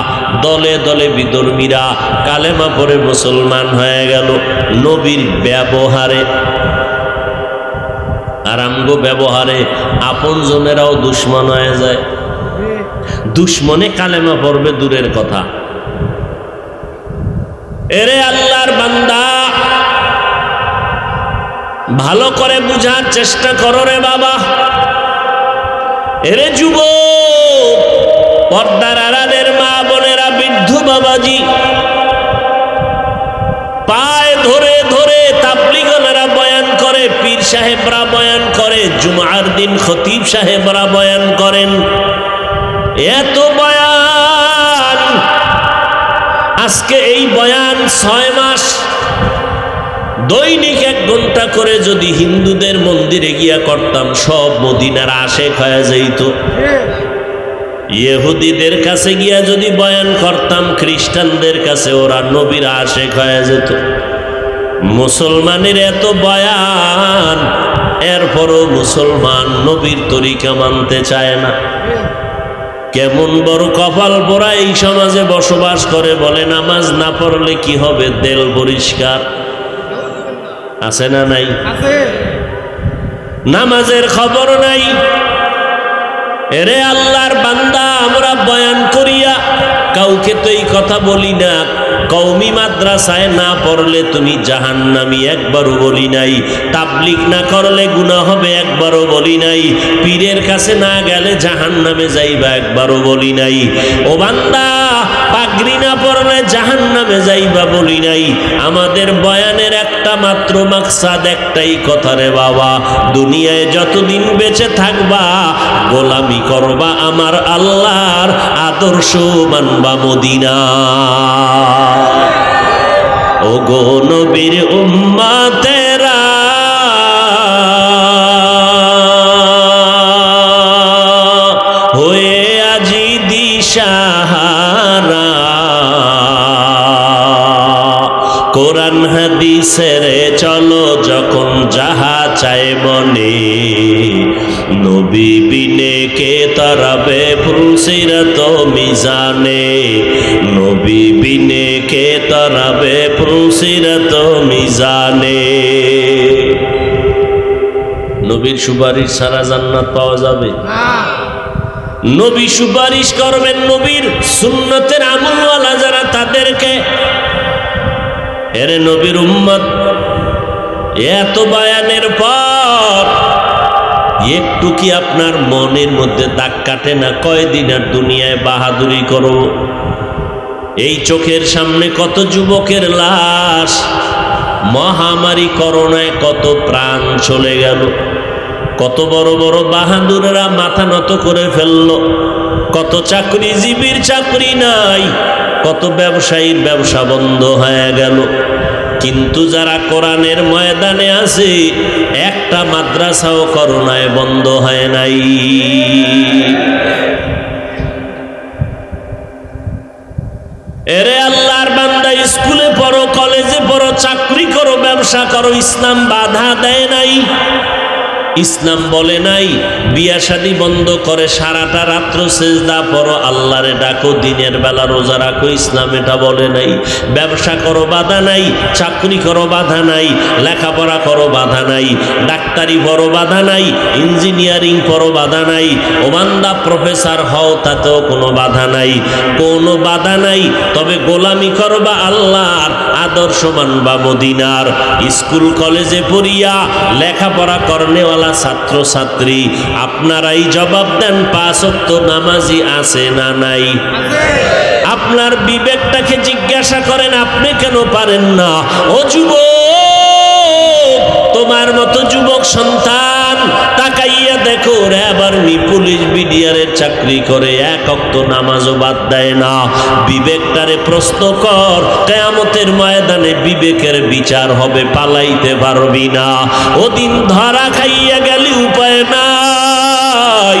দলে দলে বিধর্মীরা কালেমা পড়ে মুসলমান হয়ে গেল নবীর ব্যবহারে। আর আমগো ব্যবহারে আপন জনেরাও দুশ্মন হয়ে যায়। দুশ্মনে কালেমা পড়বে দূরের কথা। এরে আল্লাহর বান্দা, ভালো করে বুঝার চেষ্টা করো রে বাবা। এরে যুবক, পর্দার আড়ালের মা বোনেরা, বৃদ্ধ বাবাজি, পায়ে ধরে ধরে তাবলীগীরা বয়ান করে, পীর সাহেবরা বয়ান করে, জুমার দিন খতিব সাহেবরা বয়ান করেন। এত বয়ান, আজকে এই বয়ান 6 মাস দৈনিক 1 ঘন্টা করে যদি হিন্দুদের মন্দিরে গিয়া করতাম, সব মদিনার আশেক হয়ে যাইত। ইহুদিদের কাছে গিয়া যদি বয়ান করতাম, খ্রিস্টানদের কাছে ওরা নবীর আশেক হয়ে যেত। মুসলমানের এত বয়ান, এরপরও মুসলমান নবীর তরিকা মানতে চায় না। কেমন বড় কপাল পোড়া এই সমাজে বসবাস করে। বলে নামাজ না পড়লে কি হবে? দেল পরিষ্কার আছে না নাই? নামাজের খবর নাই। এরে আল্লাহর বান্দা, আমরা বয়ান করিয়া কাউকে তো এই কথা বলি না, কওমি মাদ্রাসায় না পড়লে তুমি জাহান্নামী, একবারও বলি নাই। তাবলীগ না করলে গুনাহ হবে, একবারও বলি নাই। পীরের কাছে না গেলে জাহান্নামে যাইবা, একবারও বলি নাই। ও বান্দা, পাগড়ি না পড়লে জাহান্নামে যাইবা, বলি নাই। আমাদের বয়ানের একটা মাত্র মাকসাদ, একটাই কথা রে বাবা, দুনিয়ায় যতদিন বেঁচে থাকবা গোলামি করবা আমার আল্লাহর, আদর্শ মানবা মদিনা। ও গো নবীর উম্মতেরা, হয়ে আজি দিশাহারা, কোরআন হাদিসের চলো যখন যাহা চায় মনে, নবী বিনে কে তারাবে ফুলসিরাত মিজানে, নবী বিনে কে তারাবে ফুলসিরাত মিজানে। নবীর সুপারিশ ছাড়া জান্নাত পাওয়া যাবে না। নবী সুপারিশ করবেন, নবীর সুন্নতের আমলওয়ালা যারা তাদেরকে। এরে নবীর উম্মত, এত বয়ানের পর একটু কি আপনার মনের মধ্যে দাগ কাটে না? কয়দিন আর দুনিয়ায় বাহাদুরি করো? এই চোখের সামনে কত যুবকের লাশ, মহামারী করোনায় কত প্রাণ চলে গেল, কত বড় বড় বাহাদুরেরা মাথা নত করে ফেলল, কত চাকরিজীবীর চাকরি নাই, কত ব্যবসায়ীর ব্যবসা বন্ধ হয়ে গেল। কিন্তু যারা কোরআনের ময়দানে আছে, একটা মাদ্রাসাও করোনায় বন্ধ হয় নাই। এরে আল্লাহর বান্দা, স্কুলে পড়ো, কলেজে পড়ো, চাকরি করো, ব্যবসা করো, ইসলাম বাধা দেয় নাই। ইসলাম বলে নাই বিয়া শাদী বন্ধ করে সারাটা রাত্র সেজদা পড়ো, আল্লাহরে ডাকো, দিনের বেলা রোজা রাখো, ইসলাম এটা বলে নাই। ব্যবসা করো, বাধা নাই। চাকরি করো, বাধা নাই। লেখাপড়া করো, বাধা নাই। ডাক্তারি পড়ো, বাধা নাই। ইঞ্জিনিয়ারিং পড়ো, বাধা নাই। ও বান্দা, প্রফেসর হও, তাতেও কোনো বাধা নাই, কোনো বাধা নাই। তবে গোলামি করবা আল্লাহর, আদর্শ মানবা মদিনার। স্কুল কলেজে পড়িয়া লেখাপড়া করনেওয়ালা ছাত্র ছাত্রী, আপনারাই জবাব দেন, 5 ওয়াক্ত নামাজি আছে না নাই? আপনার বিবেকটাকে জিজ্ঞাসা করেন, আপনি কেন পারেন না? ও যুবক, তোমার মতো যুবক সন্তান তাকাইয়া দেখো র্যাব আর্মি পুলিশ বিডিআরের চাকরি করে, এক ওয়াক্ত নামাজও বাদ দেয় না। বিবেকটারে প্রশ্ন কর, কিয়ামতের ময়দানে বিবেকের বিচার হবে, পালাইতে পারবি না। ওদিন ধরা খাইয়া গেলে উপায় নাই।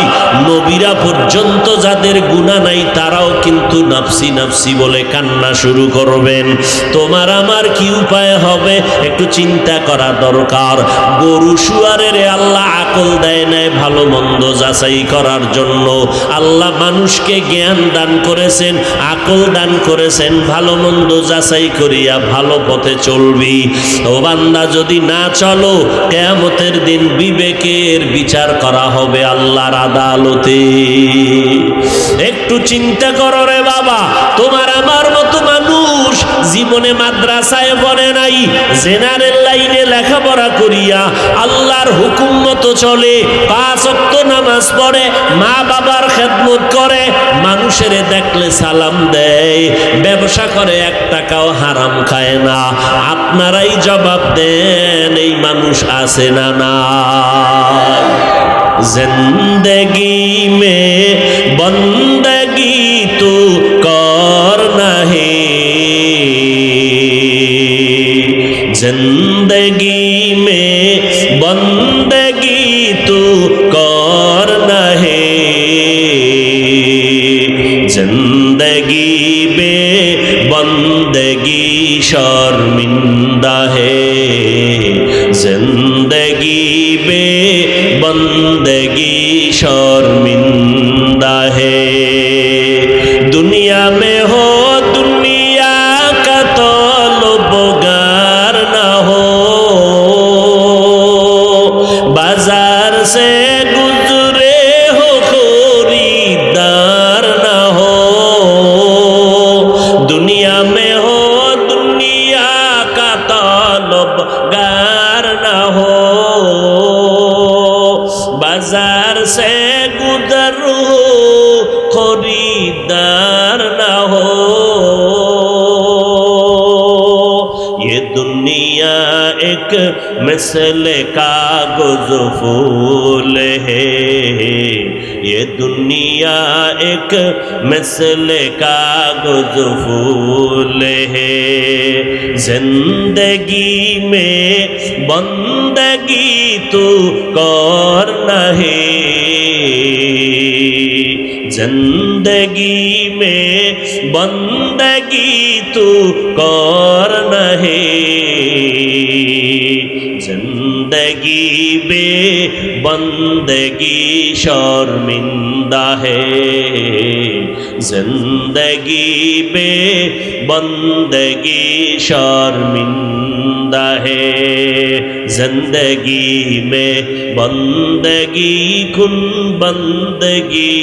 নবীরা পর্যন্ত যাদের গুনাহ নাই তারাও কিন্তু নাফসি নাফসি বলে কান্না শুরু করবেন। তোমার আমার কি উপায় হবে একটু চিন্তা করা দরকার। গরু শুয়ারের আল্লাহ আকল দেয় নাই ভালো মন্দ যাচাই করার জন্য। আল্লাহ মানুষকে জ্ঞান দান করেছেন, আকল দান করেছেন, ভালো মন্দ যাচাই করিয়া ভালো পথে চলবি। ও বান্দা, যদি না চলো কিয়ামতের দিন বিবেকের বিচার করা হবে আল্লাহর আদালতে। একটু চিন্তা করো রে বাবা, তোমার আমার মতো মানুষ জীবনে মাদ্রাসায় পড়ে নাই, জেনারেল লাইনে লেখাপড়া করিয়া আল্লাহর হুকুম মতো চলে, 5 ওয়াক্ত নামাজ পড়ে, মা বাবার খেদমত করে, মানুষের দেখলে সালাম দেয়, ব্যবসা করে, 1 টাকাও হারাম খায় না। আপনারাই জবাব দেন, এই মানুষ আছে না না? जिंदगी में बंदगी तू करना है, जिंदगी में बंदगी तू करना है, जिंदगी में बंदगी शर्मिंदा है, जिंदगी में बंदगी शर्मिंदा है। दुनिया में हो दुनिया का तलबगार ना हो, बाजार से गुजरे हो खरीदार ना हो। दुनिया में हो दुनिया का तलबगार ना हो, बाजार से गुजरो खरीदार ना हो। ये दुनिया एक मिसल कागज फूल है, ये दुनिया एक मिसल कागज फूल है, जिंदगी में बंदगी तू करना है, जिंदगी में बंदगी तू करना है, जिंदगी में बंदगी शर्मिंदा है, जिंदगी में बंदगी शर्मिंदा है, जिंदगी में बंदगी कुन बंदगी,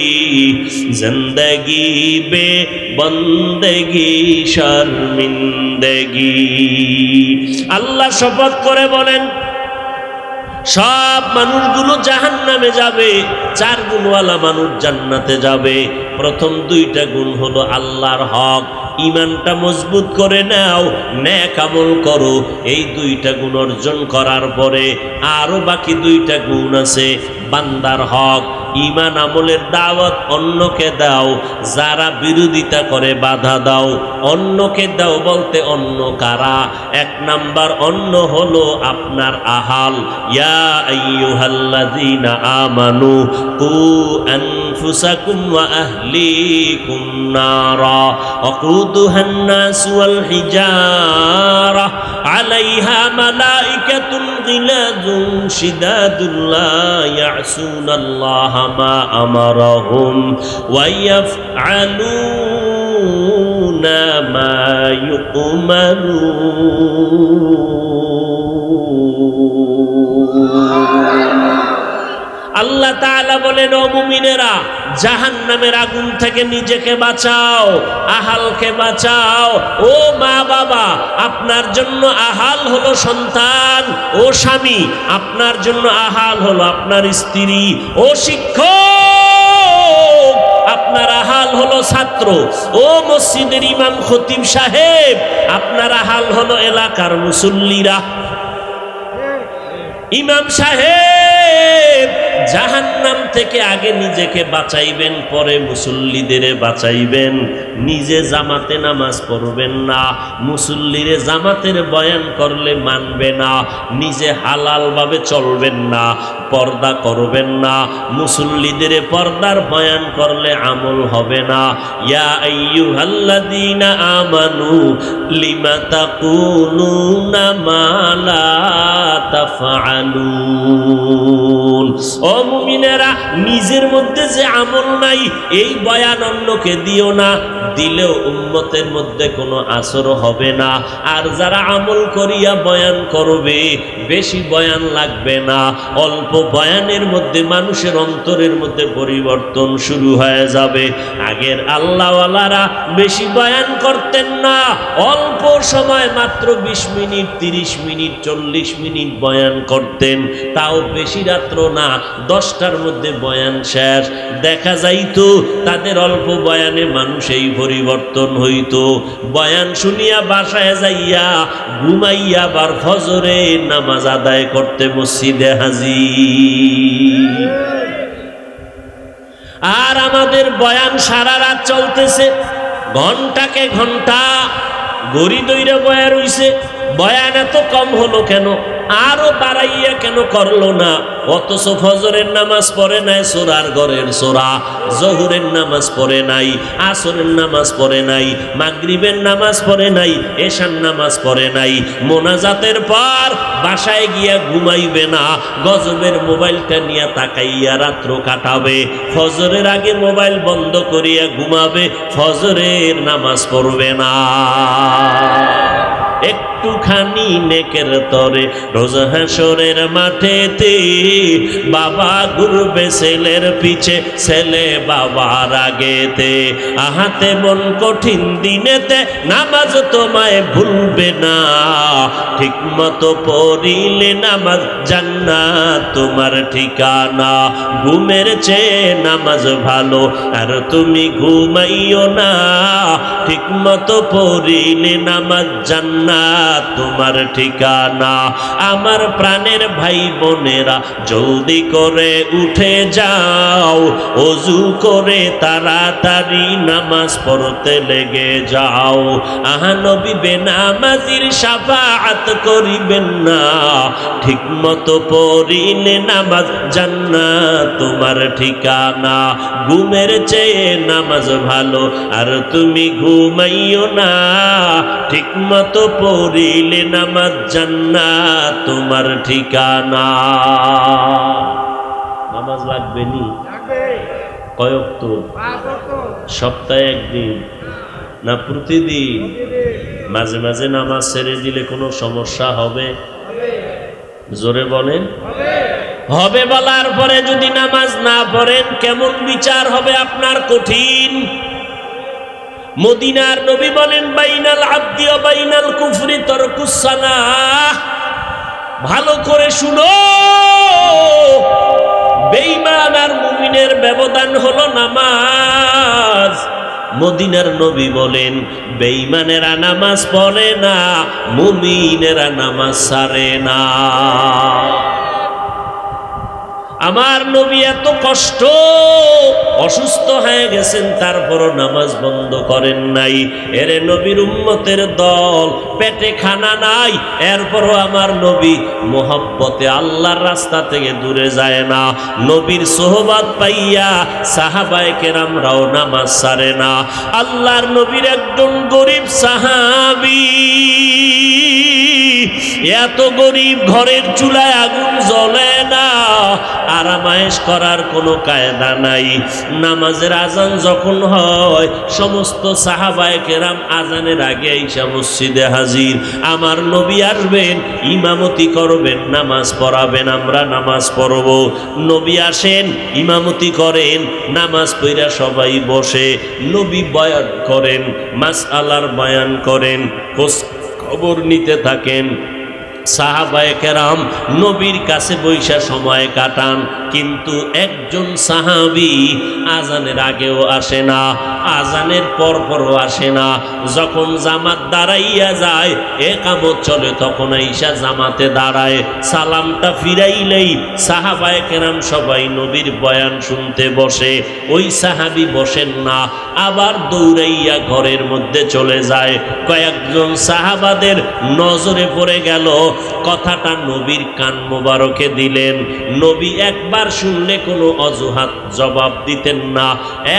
जिंदगी में बंदगी शर्मिंदगी। আল্লাহ শপথ করে বলেন, সব মানুষগুলো জাহান্নামে যাবে, 4 গুণওয়ালা মানুষ জান্নাতে যাবে। প্রথম 2টা গুণ হলো আল্লাহর হক, ইমানটা মজবুত করে নাও, নেক আমল করো। এই 2টা গুণ অর্জন করার পরে আরো বাকি 2টা গুণ আছে। বান্দার হক, ইমান আমলের দাওয়াত অন্যকে দাও, যারা বিরোধিতা করে বাধা দাও। অন্যকে দাও বলতে অন্য কারা? 1 নাম্বার অন্য হলো আপনার আহাল। ইয়া আইয়ুহাল্লাযীনা আমানু কু আনফুসাকুম ওয়া আহলিকুম নারা ওয়াকুদুহান নাস ওয়াল হিজারা আলাইহা মালাইকাতুন গিলাযুন শিদাদুন লা ইয়াসুনাল্লাহ মা আমারাহুম ওয়া ইয়াফআলুনা মা ইউমারুন। আল্লাহ তাআলা বলেন, ও মুমিনেরা, জাহান্নামের আগুন থেকে নিজেকে বাঁচাও, আহালকে বাঁচাও। ও মা বাবা, আপনার জন্য আহাল হলো সন্তান। ও স্বামী, আপনার জন্য আহাল হলো আপনার স্ত্রী। ও শিক্ষক, আপনার আহাল হলো ছাত্র। ও মসজিদের ইমাম খতিব সাহেব, আপনার আহাল হলো এলাকার মুসল্লিরা। ইমাম সাহেব, জাহান্নাম থেকে আগে নিজেকে বাঁচাইবেন, পরে মুসল্লিদের বাঁচাইবেন। নিজে জামাতে নামাজ পড়বেন না, মুসল্লিরে জামাতের বয়ান করলে মানবে না। নিজে হালালভাবে চলবেন না, পর্দা করবেন না, মুসল্লিদের পর্দার বয়ান করলে আমল হবে না। ইয়া আইয়ুহাল্লাযীনা আমানু লিমা তাকুলুনা মা লা তাফআলুন। ও মুমিনেরা, নিজের মধ্যে যে আমল নাই এই বয়ান অন্যকে দিও না, দিলেও উম্মতের মধ্যে কোনো আসর হবে না। আর যারা আমল করিয়া বয়ান করবে, বেশি বয়ান লাগবে না, অল্প বয়ানের মধ্যে মানুষের অন্তরের মধ্যে পরিবর্তন শুরু হয়ে যাবে। আগের আল্লাহওয়ালারা বেশি বয়ান করতেন না, অল্প সময় মাত্র 20 মিনিট, 30 মিনিট, 40 মিনিট বয়ান করতেন, তাও বেশি রাত্র না, 10টার মধ্যে বয়ান শেষ। দেখা যাইতো তাদের অল্প বয়ানে মানুষেই পরিবর্তন হইতো। বয়ান শুনিয়া বাসায় যাইয়া ঘুমাইয়া আবার ফজরে নামাজ আদায় করতে মসজিদে হাজির। আর আমাদের বয়ান সারা রাত চলতেছে, ঘন্টাকে ঘন্টা গড়ি দইরা বয়া রইছে। বয়ান এত কম হলো কেন, আরো বাড়াইয়া কেন করলো না? অথচ ফজরের নামাজ পড়ে নাই সোরার ঘরের সোরা, জহুরের নামাজ পড়ে নাই, আসরের নামাজ পড়ে নাই, মাগরিবের নামাজ পড়ে নাই, এশার নামাজ পড়ে নাই। মোনাজাতের পর বাসায় গিয়া ঘুমাইবে না, গজবের মোবাইলটা নিয়ে তাকাইয়া রাত্র কাটাবে। ফজরের আগে মোবাইল বন্ধ করিয়া ঘুমাবে, ফজরের নামাজ পড়বে না। একটুখানি নেকের তরে রোজ হাসরের মাঠেতে বাবা ঘুরবে ছেলের পিছে, ছেলে বাবার আগেতে। আহাতে মন কঠিন দিনেতে নামাজ তোমায় ভুলবে না, ঠিক মতো পড়িলে নামাজ জান্নাত তোমার ঠিকানা। ঘুমের চেয়ে নামাজ ভালো, আর তুমি ঘুমাইও না, ঠিক মতো পড়িলে নামাজ জান্নাত তোমার ঠিকানা। আমার প্রাণের ভাই বোনেরা, জলদি করে উঠে যাও, ওযু করে তাড়াতাড়ি নামাজ পড়তে লেগে যাও। আহা নবী বেনামাজির শাফাআত করিবেন না, ঠিক মতো পড়িলে নামাজ জান্নাত তোমার ঠিকানা। ঘুমের চেয়ে নামাজ ভালো, আর তুমি ঘুমাইও না, ঠিক মতো পড়িলে নামাজ জান্নাত তোমার ঠিকানা। নামাজ লাগবে নি? কয় ওয়াক্ত? সপ্তাহে একদিন না প্রতিদিন? মাঝে মাঝে নামাজ ছেড়ে দিলে কোনো সমস্যা হবে? জোরে বলেন। হবে বলার পরে যদি নামাজ না পড়েন, কেমন বিচার হবে আপনার? কঠিন। মদিনার নবী বলেন, বাইনাল আবদি ওয়া বাইনাল কুফরি তারকুস সালাহ। ভালো করে শুনো, বেঈমান আর মুমিনের ব্যবধান হলো নামাজ। মদিনার নবী বলেন, বেঈমানেরা নামাজ পড়ে না, মুমিনেরা নামাজ ছাড়ে না। আমার নবী এত কষ্ট, অসুস্থ হয়ে গেছেন, তারপরও নামাজ বন্ধ করেন নাই। এরে নবীর উম্মতের দল, পেটে খানা নাই, এরপরও আমার নবী মোহব্বতে আল্লাহর রাস্তা থেকে দূরে যায় না। নবীর সোহবত পাইয়া সাহাবায়ে কেরামরাও নামাজ ছাড়ে না। আল্লাহর নবীর একজন গরিব সাহাবী, এত গরিব, ঘরের চুলায় আগুন জ্বলে না, আরামায়েশ করার কোনো কায়দা নাই। নামাজের আজান যখন হয়, সমস্ত সাহাবায়ে কেরাম আজানের আগে আইসা মসজিদে হাজির। আমার নবী আসবেন, ইমামতি করবেন, নামাজ পড়াবেন, আমরা নামাজ পড়ব। নবী আসেন, ইমামতি করেন, নামাজ পড়া সবাই বসে। নবী বয়ান করেন, মাসআলার বয়ান করেন, খোঁজ খবর নিতে থাকেন। সাহাবায়ে কেরাম নবীর কাছে বৈশা সময় কাটান। কিন্তু একজন সাহাবী আজানের আগেও আসে না, আজানের পরপরও আসে না। যখন জামাত দাঁড়াইয়া যায়, একামত চলে, তখন আইসা জামাতে দাঁড়ায়, সালামটা ফিরাইলেই সাহাবায়ে কেরাম সবাই নবীর বয়ান শুনতে বসে। ওই সাহাবী বসেন না, আবার দৌড়াইয়া ঘরের মধ্যে চলে যায়। কয়েকজন সাহাবাদের নজরে পড়ে গেল, কথাটা নবীর কান মোবারকে দিলেন। নবী একবার শুনলে কোনো অজুহাত জবাব দিতেন না,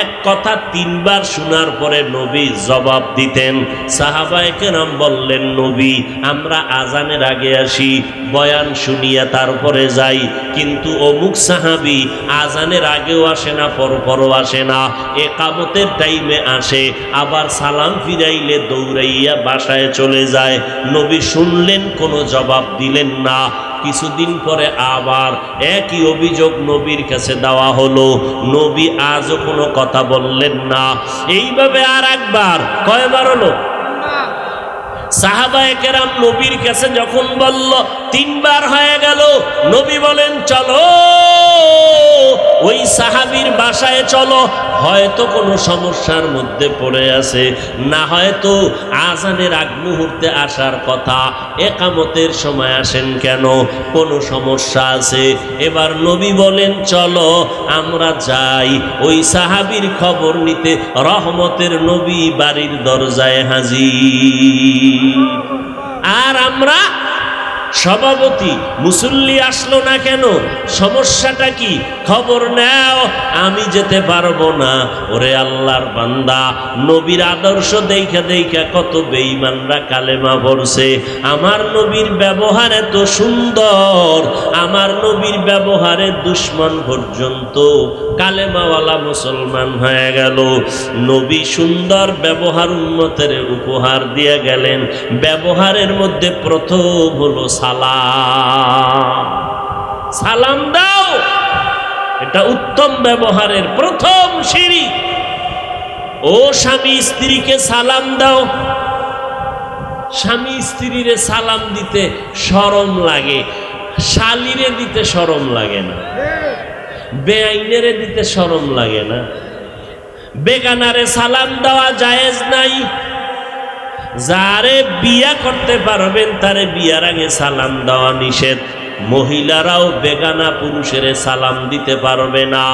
এক কথা তিনবার শোনার পরে নবী জবাব দিতেন। সাহাবায়ে কেরাম বললেন, নবী আমরা আজানের আগে আসি, বয়ান শুনিয়া তারপরে যাই, কিন্তু অমুক সাহাবী আজানের আগেও আসে না, পরপরও আসে না, একামতের টাইমে আসে, আবার সালাম ফিরাইলে দৌড়াইয়া বাসায় চলে যায়। নবী শুনলেন, কোনো জবাব দিলেন না। কিছুদিন পরে আবার একই অভিযোগ নবীর কাছে দেওয়া হলো, নবী আজও কোনো কথা বললেন না। এইভাবে আর একবার, কয়বার হলো? সাহাবায়ে কেরাম নবীর কাছে যখন বলল, তিনবার হয়ে গেল। নবী বলেন, চলো ওই সাহাবীর বাসায় চলো, হয়তো কোনো সমস্যার মধ্যে পড়ে আছে, না হয়তো আজানের আগ মুহূর্তে আসার কথা, একামতের সময় আসেন কেন, কোনো সমস্যা আছে। এবার নবী বলেন, চলো আমরা যাই ওই সাহাবীর খবর নিতে। রহমতের নবী বাড়ির দরজায় হাজির। আর আমরা সভাপতি, মুসল্লি আসলো না কেন, সমস্যাটা কি, খবর নাও। আমি যেতে পারবো না। ওরে আল্লাহর বান্দা, নবীর আদর্শ দেখা দেখা কত বেঈমানরা কালেমা পড়ছে। আমার নবীর ব্যবহার এত সুন্দর, আমার নবীর ব্যবহারে দুশ্মন পর্যন্ত কালেমাওয়ালা মুসলমান হয়ে গেল। নবী সুন্দর ব্যবহার উম্মতের উপহার দিয়ে গেলেন। ব্যবহারের মধ্যে প্রথম হলো সালাম। সালাম দাও, এটা উত্তম ব্যবহারের প্রথম সিঁড়ি। ও স্বামী স্ত্রীকে সালাম দাও। স্বামী স্ত্রীরে সালাম দিতে শরম লাগে, শালিরে দিতে শরম লাগে না, বেআইনেরে দিতে শরম লাগে না, বেগানারে সালাম দেওয়া জায়েজ নাই। যারে বিয়া করতে পারবেন তারে বিয়ার আগে সালাম দেওয়া নিষেধ। মহিলারাও বেগানা পুরুষের সালাম দিতে পারবে না,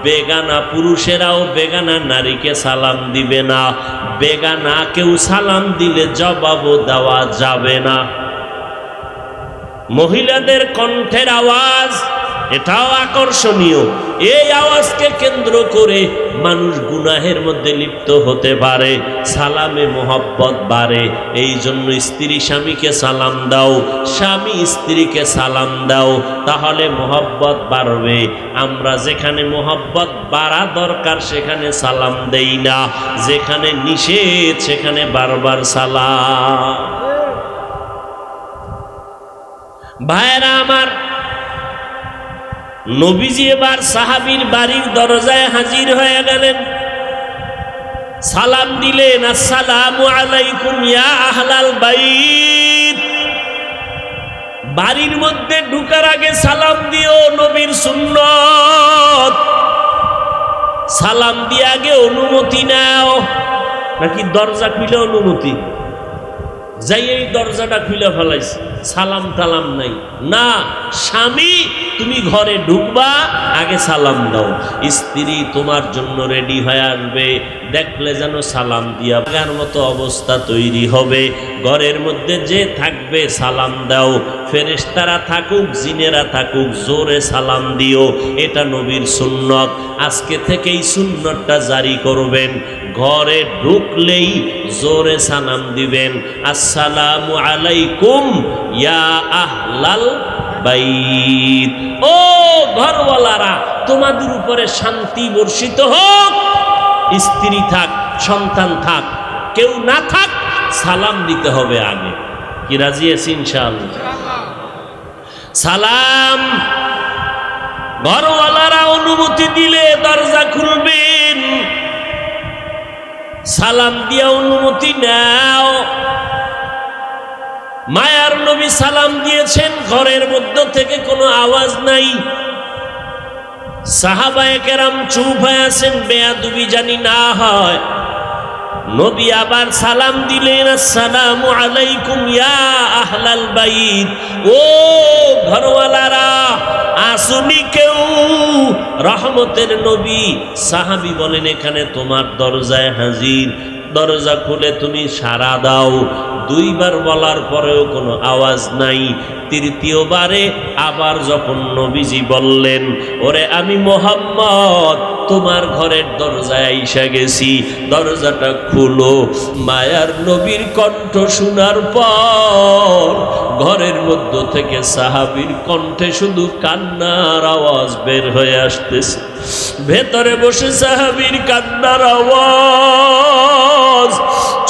বেগানা পুরুষেরাও বেগানা নারীকে সালাম দিবে না, বেগানা কেউ সালাম দিলে জবাবও দেওয়া যাবে না। মহিলাদের কণ্ঠের আওয়াজ এটাও আকর্ষণীয়। এই আওয়াজকে কেন্দ্র করে মানুষ গুনাহের মধ্যে লিপ্ত হতে পারে, সালামে মোহব্বত বাড়ে। এই জন্য স্ত্রী স্বামীকে সালাম দাও, স্বামী স্ত্রীকে সালাম দাও, তাহলে মোহব্বত বাড়বে। আমরা যেখানে মোহব্বত বাড়া দরকার সেখানে সালাম দেই না, যেখানে নিষেধ সেখানে বারবার সালাম। ভাইরা আমার, নবীজি এবার সাহাবীর বাড়ির দরজায় হাজির হয়ে গেলেন। সালাম দিলেন, আসসালামু আলাইকুম ইয়া আহলাল বাইত। বাড়ির মধ্যে ঢুকার আগে সালাম দিও, নবীর সুন্নত। সালাম দিয়ে আগে অনুমতি নাও, নাকি দরজা খুলে অনুমতি? যাই এই দরজাটা খুলে ফেলাইছে, সালাম টালাম নাই না। স্বামী তুমি ঘরে ঢুকবা, আগে সালাম দাও। স্ত্রী তোমার জন্য রেডি হয়ে আসবে, দেখলে যেন সালাম দিয়া বাগার মতো অবস্থা তৈরি হবে। ঘরের মধ্যে যে থাকবে সালাম দাও, ফেরেশতারা থাকুক জিনেরা থাকুক, জোরে সালাম দিও। এটা নবীর সুন্নত। আজকে থেকেই সুন্নতটা জারি করবেন। ঘরে ঢুকলেই জোরে সালাম দিবেন, আসসালামু আলাইকুম ইয়া আহলাল বাইত। ও ঘরওয়ালারা, তোমাদের উপরে শান্তি বর্ষিত হোক। স্ত্রী থাক, সন্তান থাক, কেউ না থাক, সালাম দিতে হবে আগে। কি রাজি আছি ইনশাআল্লাহ? সালাম। ঘরওয়ালারা অনুমতি দিলে দরজা খুলবেন, সালাম দিয়া অনুমতি নাও। মায়ার নবী সালাম দিয়েছেন, ঘরের মধ্য থেকে কোনো আওয়াজ নাই। সাহাবায়ে কেরাম চুপ হয়ে আছেন, বেয়াদবি জানি না হয়। নবী আবার সালাম দিলেন, আসসালামু আলাইকুম ইয়া আহলাল বাইত, ও ঘরওয়ালারা আসুনি কেউ? রহমতের নবী। সাহাবী বলেন, এখানে তোমার দরজায় হাজির, দরজা খুলে তুমি সাড়া দাও। দুইবার বলার পরেও কোনো আওয়াজ নাই। তৃতীয়বারে আবার যখন নবীজি বললেন, ওরে আমি মুহাম্মদ তোমার ঘরের দরজায় আইসা গেছি, দরজাটা খুলো। মায়ার নবীর কণ্ঠ শোনার পর ঘরের মধ্য থেকে সাহাবীর কণ্ঠে শুধু কান্নার আওয়াজ বের হয়ে আসতেছে। ভেতরে বসে সাহাবীর কান্নার আওয়াজ,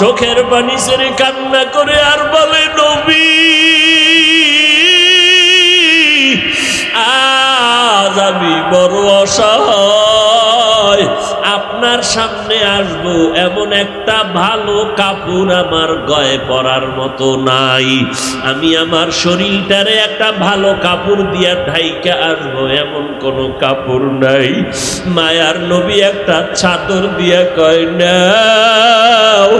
চোখের পানি ছেড়ে কান্না করে আর বলে, নবী আজ আমি বড় অসহায়, আপনার সামনে আসবো এমন একটা ভালো কাপড় আমার গায়ে পরার মতো নাই। আমি আমার শরীরটারে একটা ভালো কাপড় দিয়া ঢাইকা আসবো এমন কোনো কাপড় নাই। মায়ার নবী একটা চাদর দিয়া কয়, নাও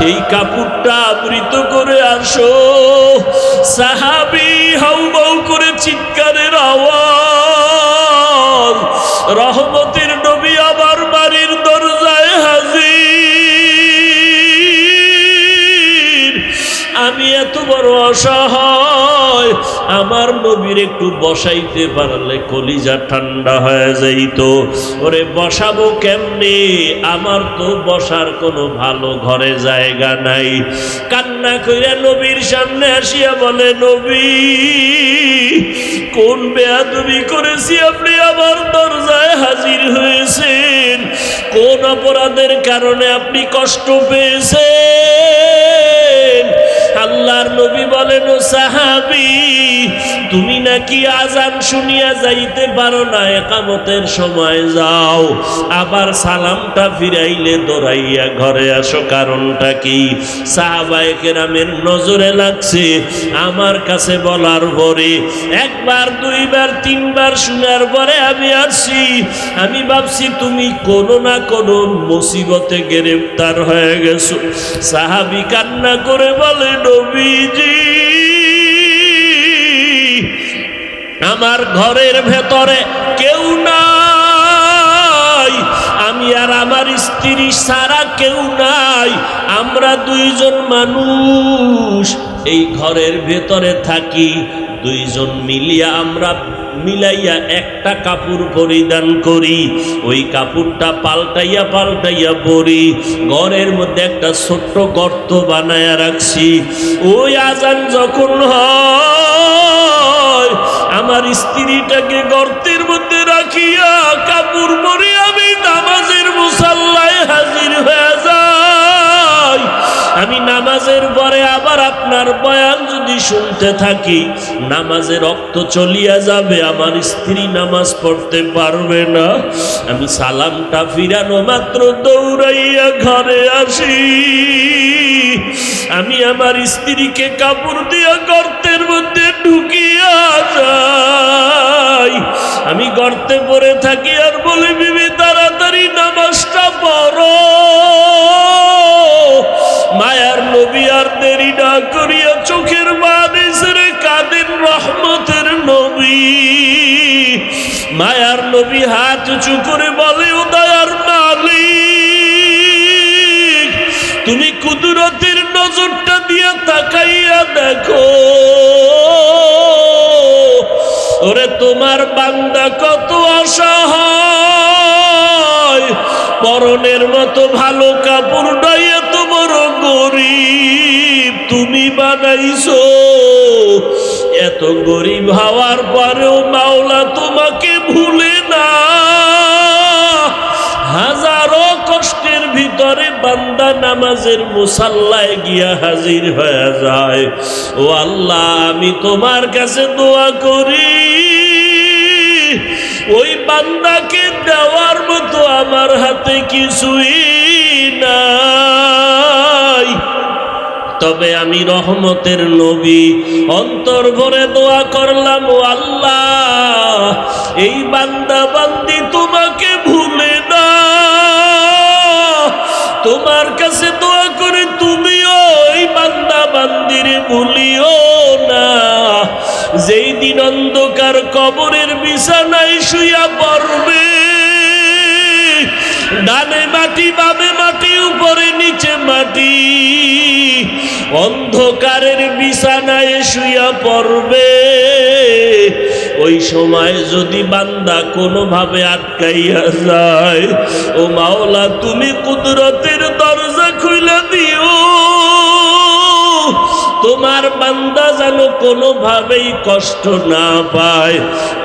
এই কাপড়টা আবৃত করে আসো। সাহাবী হাউমাউ করে চিৎকারের আওয়াজ। রহমতের নবী আবার বাড়ির দরজায় হাজির। আমি এত বড় অসহায়, আমার নবীর একটু বসাইতে পারলে কলিজা ঠান্ডা হয়ে যাইত। ওরে বসাবো কেমনে? আমার তো বসার কোনো ভালো ঘরে জায়গা নাই। কান্না কইরা নবীর সামনে আসিয়া বলে, নবী কোন বেয়াদবি করেছি আপনি আমার দরজায় হাজির হয়েছেন? কোন অপরাধের কারণে আপনি কষ্ট পেয়েছেন? আল্লাহর নবী বলেন, ও সাহাবী তুমি নাকি আজান শুনিয়া যাইতে পারো না, ইকামতের সময় যাও, আবার সালামটা ফিরাইলে দৌড়াইয়া ঘরে আসো, কারণটা কি? সাহাবায়ে কেরামের নজরে লাগছে। আমার কাছে বলার পরে একবার দুইবার তিনবার শোনার পরে আমি আসছি। আমি ভাবছি তুমি কোনো না কোনো মুসিবতে গ্রেফতার হয়ে গেছো। সাহাবী কান্না করে বলে, নবীজি আমার ঘরের ভেতরে কেউ নাই, আমি আর আমার স্ত্রী ছাড়া কেউ নাই, আমরা দুইজন মানুষ এই ঘরের ভেতরে থাকি। দুইজন মিলিয়া আমরা মিলাইয়া একটা কাপড় পরিধান করি, ওই কাপড়টা পাল্টাইয়া পাল্টাইয়া পরি। ঘরের মধ্যে একটা ছোট্ট গর্ত বানায়া রাখছি। ওই আজান যখন হয় আমার স্ত্রীটাকে গর্তের মধ্যে রাখিয়া কাপড় পরে আমি নামাজের মুসাল্লায় হাজির হয়ে যাই। আমি নামাজের পরে আবার আপনার বয়ান যদি শুনতে থাকি, নামাজের রক্ত চলিয়া যাবে, আমার স্ত্রী নামাজ পড়তে পারবে না। আমি সালামটা ফিরানো মাত্র দৌড়াইয়া ঘরে আসি। আমি আমার স্ত্রীকে কাপড় দিয়া গর্তের মধ্যে ঢুকিয়া যাই। আমি গর্তে পড়ে থাকি আর বলি, বিবি তাড়াতাড়ি নামাজটা পড়ো। মায়ার নবী আর দেরি না করিয়া চোখের পানি ছেড়ে কাঁদেন রহমতের নবী। মায়ার নবী হাত উঁচু করে বলে, ও দয়ার মালিক তুমি কুদরতের নজরটা দিয়া তাকাইয়া দেখো, ওরে তোমার বান্দা কত অসহায়, পরনের মতো ভালো কাপড় নাই, এত বড় গরিব তুমি বানাইছো। এত গরিব হওয়ার পরেও মাওলা তোমাকে ভুলে না। হাজারো কষ্টের ভিতরে বান্দা নামাজের মুসাল্লায় গিয়া হাজির হয়ে যায়। ও আল্লাহ, আমি তোমার কাছে দোয়া করি, ওই বান্দাকে দেওয়ার মতো আমার হাতে কিছুই নাই। তবে আমি রহমতের নবী অন্তর ভরে দোয়া করলাম, ও আল্লাহ এই বান্দা বান্দি তোমাকে ভুলে না, তোমার কাছে দোয়া করে তুমিও এই বান্দা বান্দির ভুলিও না। যেই দিন অন্ধকার কবরের বিছানায় শুইয়া পড়বে, ডানে মাটি বামে মাটি উপরে নিচে মাটি, অন্ধকারের বিছানায় শুইয়া পড়বে, ওই সময় যদি বান্দা কোনোভাবে আটকাইয়া যায়, ও মাওলা তুমি কুদরতের দরজা খুলে দিও, তোমার বান্দা যেন কোনোভাবেই কষ্ট না পায়।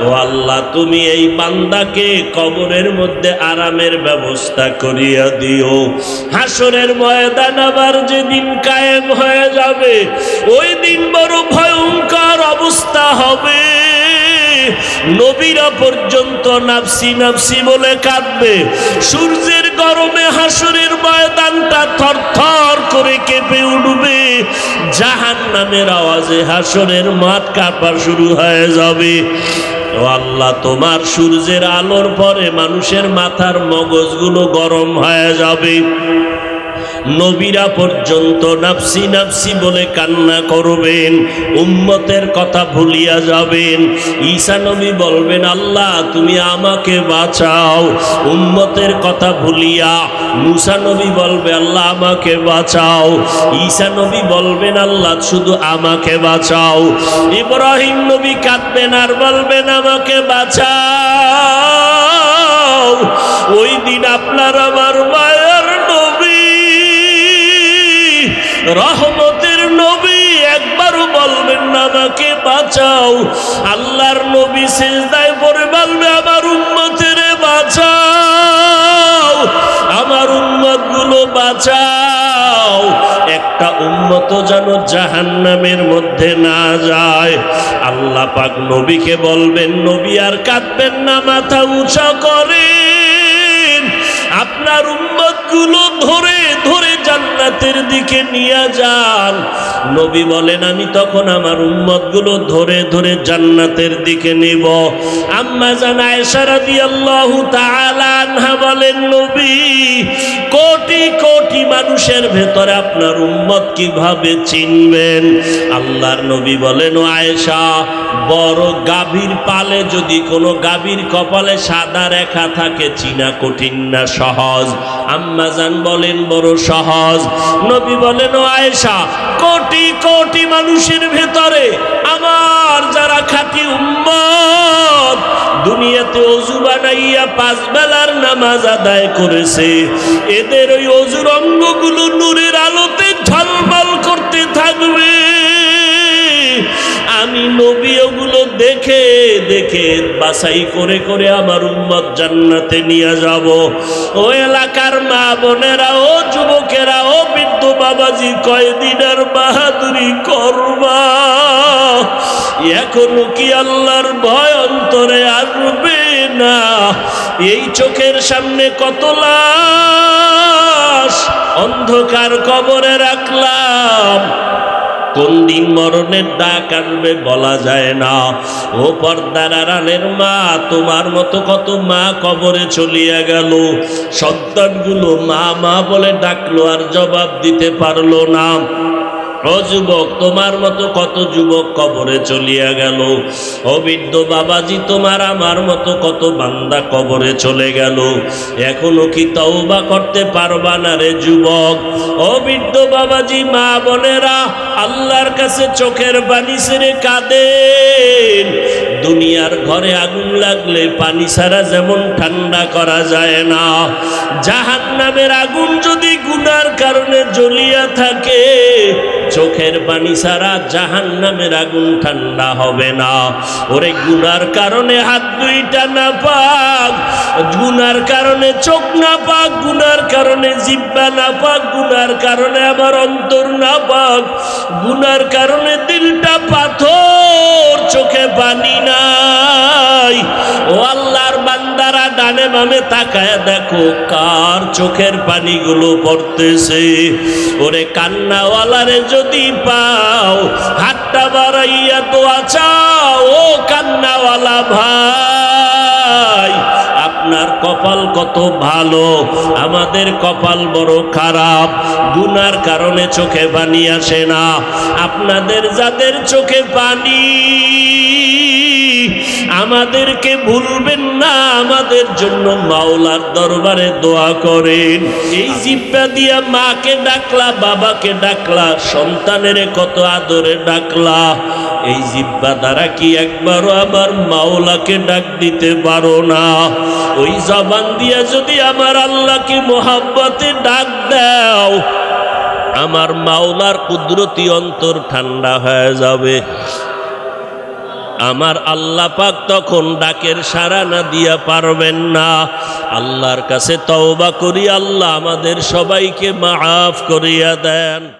ও আল্লাহ তুমি এই বান্দাকে কবরের মধ্যে আরামের ব্যবস্থা করিয়া দিও। হাসরের ময়দান আবার যেদিন কায়েম হয়ে যাবে, ওই দিন বড় ভয়ঙ্কর অবস্থা হবে। নবীরা পর্যন্ত নাফসি নাফসি বলে কাঁদবে। সূর্যের গরমে হাসরের ময়দানটা থরথর করে কেঁপে উঠবে। জাহান্নামের আওয়াজে হাসরের মাঠ কাঁপা শুরু হয়ে যাবে। ও আল্লাহ তোমার সূর্যের আলোর পরে মানুষের মাথার মগজগুলো গরম হয়ে যাবে। নবীরা পর্যন্ত নাফসি নাফসি বলে কান্না করবেন, উম্মতের কথা ভুলিয়া যাবেন। ঈসা নবী বলবেন আল্লাহ তুমি আমাকে বাঁচাও, উম্মতের কথা ভুলিয়া। মুসা নবী বলবে আল্লাহ আমাকে বাঁচাও। ঈসা নবী বলবেন আল্লাহ শুধু আমাকে বাঁচাও। ইব্রাহিম নবী কাঁদবেন আর বলবেন আমাকে বাঁচাও। ওই দিন আপনার আমার মায়ের নবী, রহমতের নবী একবারও বলবেন না আমাকে বাঁচাও। আল্লাহর নবী সিজদায় পড়ে বলবে আমার উম্মতের বাঁচাও, আমার উম্মতগুলো বাঁচাও। একটা উম্মত যেন জাহান্নামের মধ্যে না যায়। আল্লাহ পাক নবীকে বলবেন নবী আর কাঁদবেন না, মাথা উঁচা করেন, আপনার উম্মতগুলো ধরে ধরে জান্নাতের দিকে নিয়ে যান। নবী বলেন আমি তখন আমার উম্মতগুলো ধরে ধরে জান্নাতের দিকে নেব। আম্মা জান আয়েশা রাদিয়াল্লাহু তাআলা আনহা বলেন নবী কোটি কোটি মানুষের ভেতরে আপনার উম্মত কিভাবে চিনবেন? আল্লাহর নবী বলেন ও আয়েশা, বড় গাভীর পালে যদি কোনো গাভীর কপালে সাদা রেখা থাকে চিনা কঠিন না সহজ? আম্মা জান বলেন বড় সহজ। নবী বলেন ও আয়েশা, কোটি কোটি মানুষের ভেতরে আমার যারা খাঁটি উম্মত, দুনিয়াতে ওযু বানাইয়া 5 বেলার নামাজ আদায় করেছে, এদের ওই ওযুর অঙ্গগুলো নূরের আলোতে ঝলমল করতে থাকবে। আমি নবী ওগুলো দেখে দেখে বাছাই করে করে আমার উম্মত জান্নাতে নিয়ে যাব। ও এলাকার মা বোনেরা, ও যুবকেরা, ও বৃদ্ধ বাবাজি, কয়দিনের বাহাদুরি করবা? এখনো কি আল্লাহর ভয় অন্তরে আসবে না? এই চোখের সামনে কত লাশ অন্ধকার কবরে রাখলাম, কোন দিন মরণের ডাক আসবে বলা যায় না। ও পর্দার আড়ালের মা, তোমার মতো কত মা কবরে চলিয়া গেল, সন্তানগুলো মা মা বলে ডাকলো আর জবাব দিতে পারলো না। ও যুবক, তোমার মতো কত যুবক কবরে চলিয়া গেল। ও বৃদ্ধ বাবাজি, তোমার আমার মতো কত বান্দা কবরে চলে গেল। এখনো কি তওবা করতে পারবা না রে যুবক? ও বৃদ্ধ বাবাজি, মা বোনেরা, আল্লাহর কাছে চোখের পানি ছেড়ে কাঁদেন। দুনিয়ার ঘরে আগুন লাগলে পানি ছাড়া যেমন ঠান্ডা করা যায় না, জাহান্নামের আগুন যদি গুনার কারণে জ্বলিয়া থাকে, চোখের পানি ছাড়া জাহান্নামের আগুন ঠান্ডা হবে না। ওরে গুনার কারণে হাত দুইটা না পাক, গুনার কারণে চোখ না পাক, গুনার কারণে জিহ্বা না পাক, গুনার কারণে আমার অন্তর না পাক, গুনার কারণে দিলটা পাথর, চোখে পানি নাই। ও আল্লাহর বান্দারা, ডানে বামে তাকায় দেখো কার চোখের পানিগুলো পড়তেছে। ওরে কান্নাওয়ালারে যদি পাও, হাতটা বাড়াইয়া দোয়া চাও। ও কান্নাওয়ালা ভাই, ভাই আপনার কপাল কত ভালো, আমাদের কপাল বড় খারাপ। গুনার কারণে চোখে পানি আসে না। আপনাদের যাদের চোখে পানি, আমাদেরকে ভুলবেন না, আমাদের জন্য মাওলার দরবারে দোয়া করেন। এই জিব্বা দিয়া মাকে ডাকলা, বাবাকে ডাকলা, সন্তানের কত আদরে ডাকলা, এই জিব্বা দ্বারা কি একবারও আবার মাওলাকে ডাক দিতে পারো না? ওই জবান দিয়া যদি আমার আল্লাহকে মোহাব্বতে ডাক দাও, আমার মাওলার কুদরতি অন্তর ঠান্ডা হয়ে যাবে। আমার আল্লাহ পাক তখন ডাকের সাড়া না দিয়া পারবেন না। আল্লাহর কাছে তওবা করি, আল্লাহ আমাদের সবাইকে মাফ করিয়া দেন।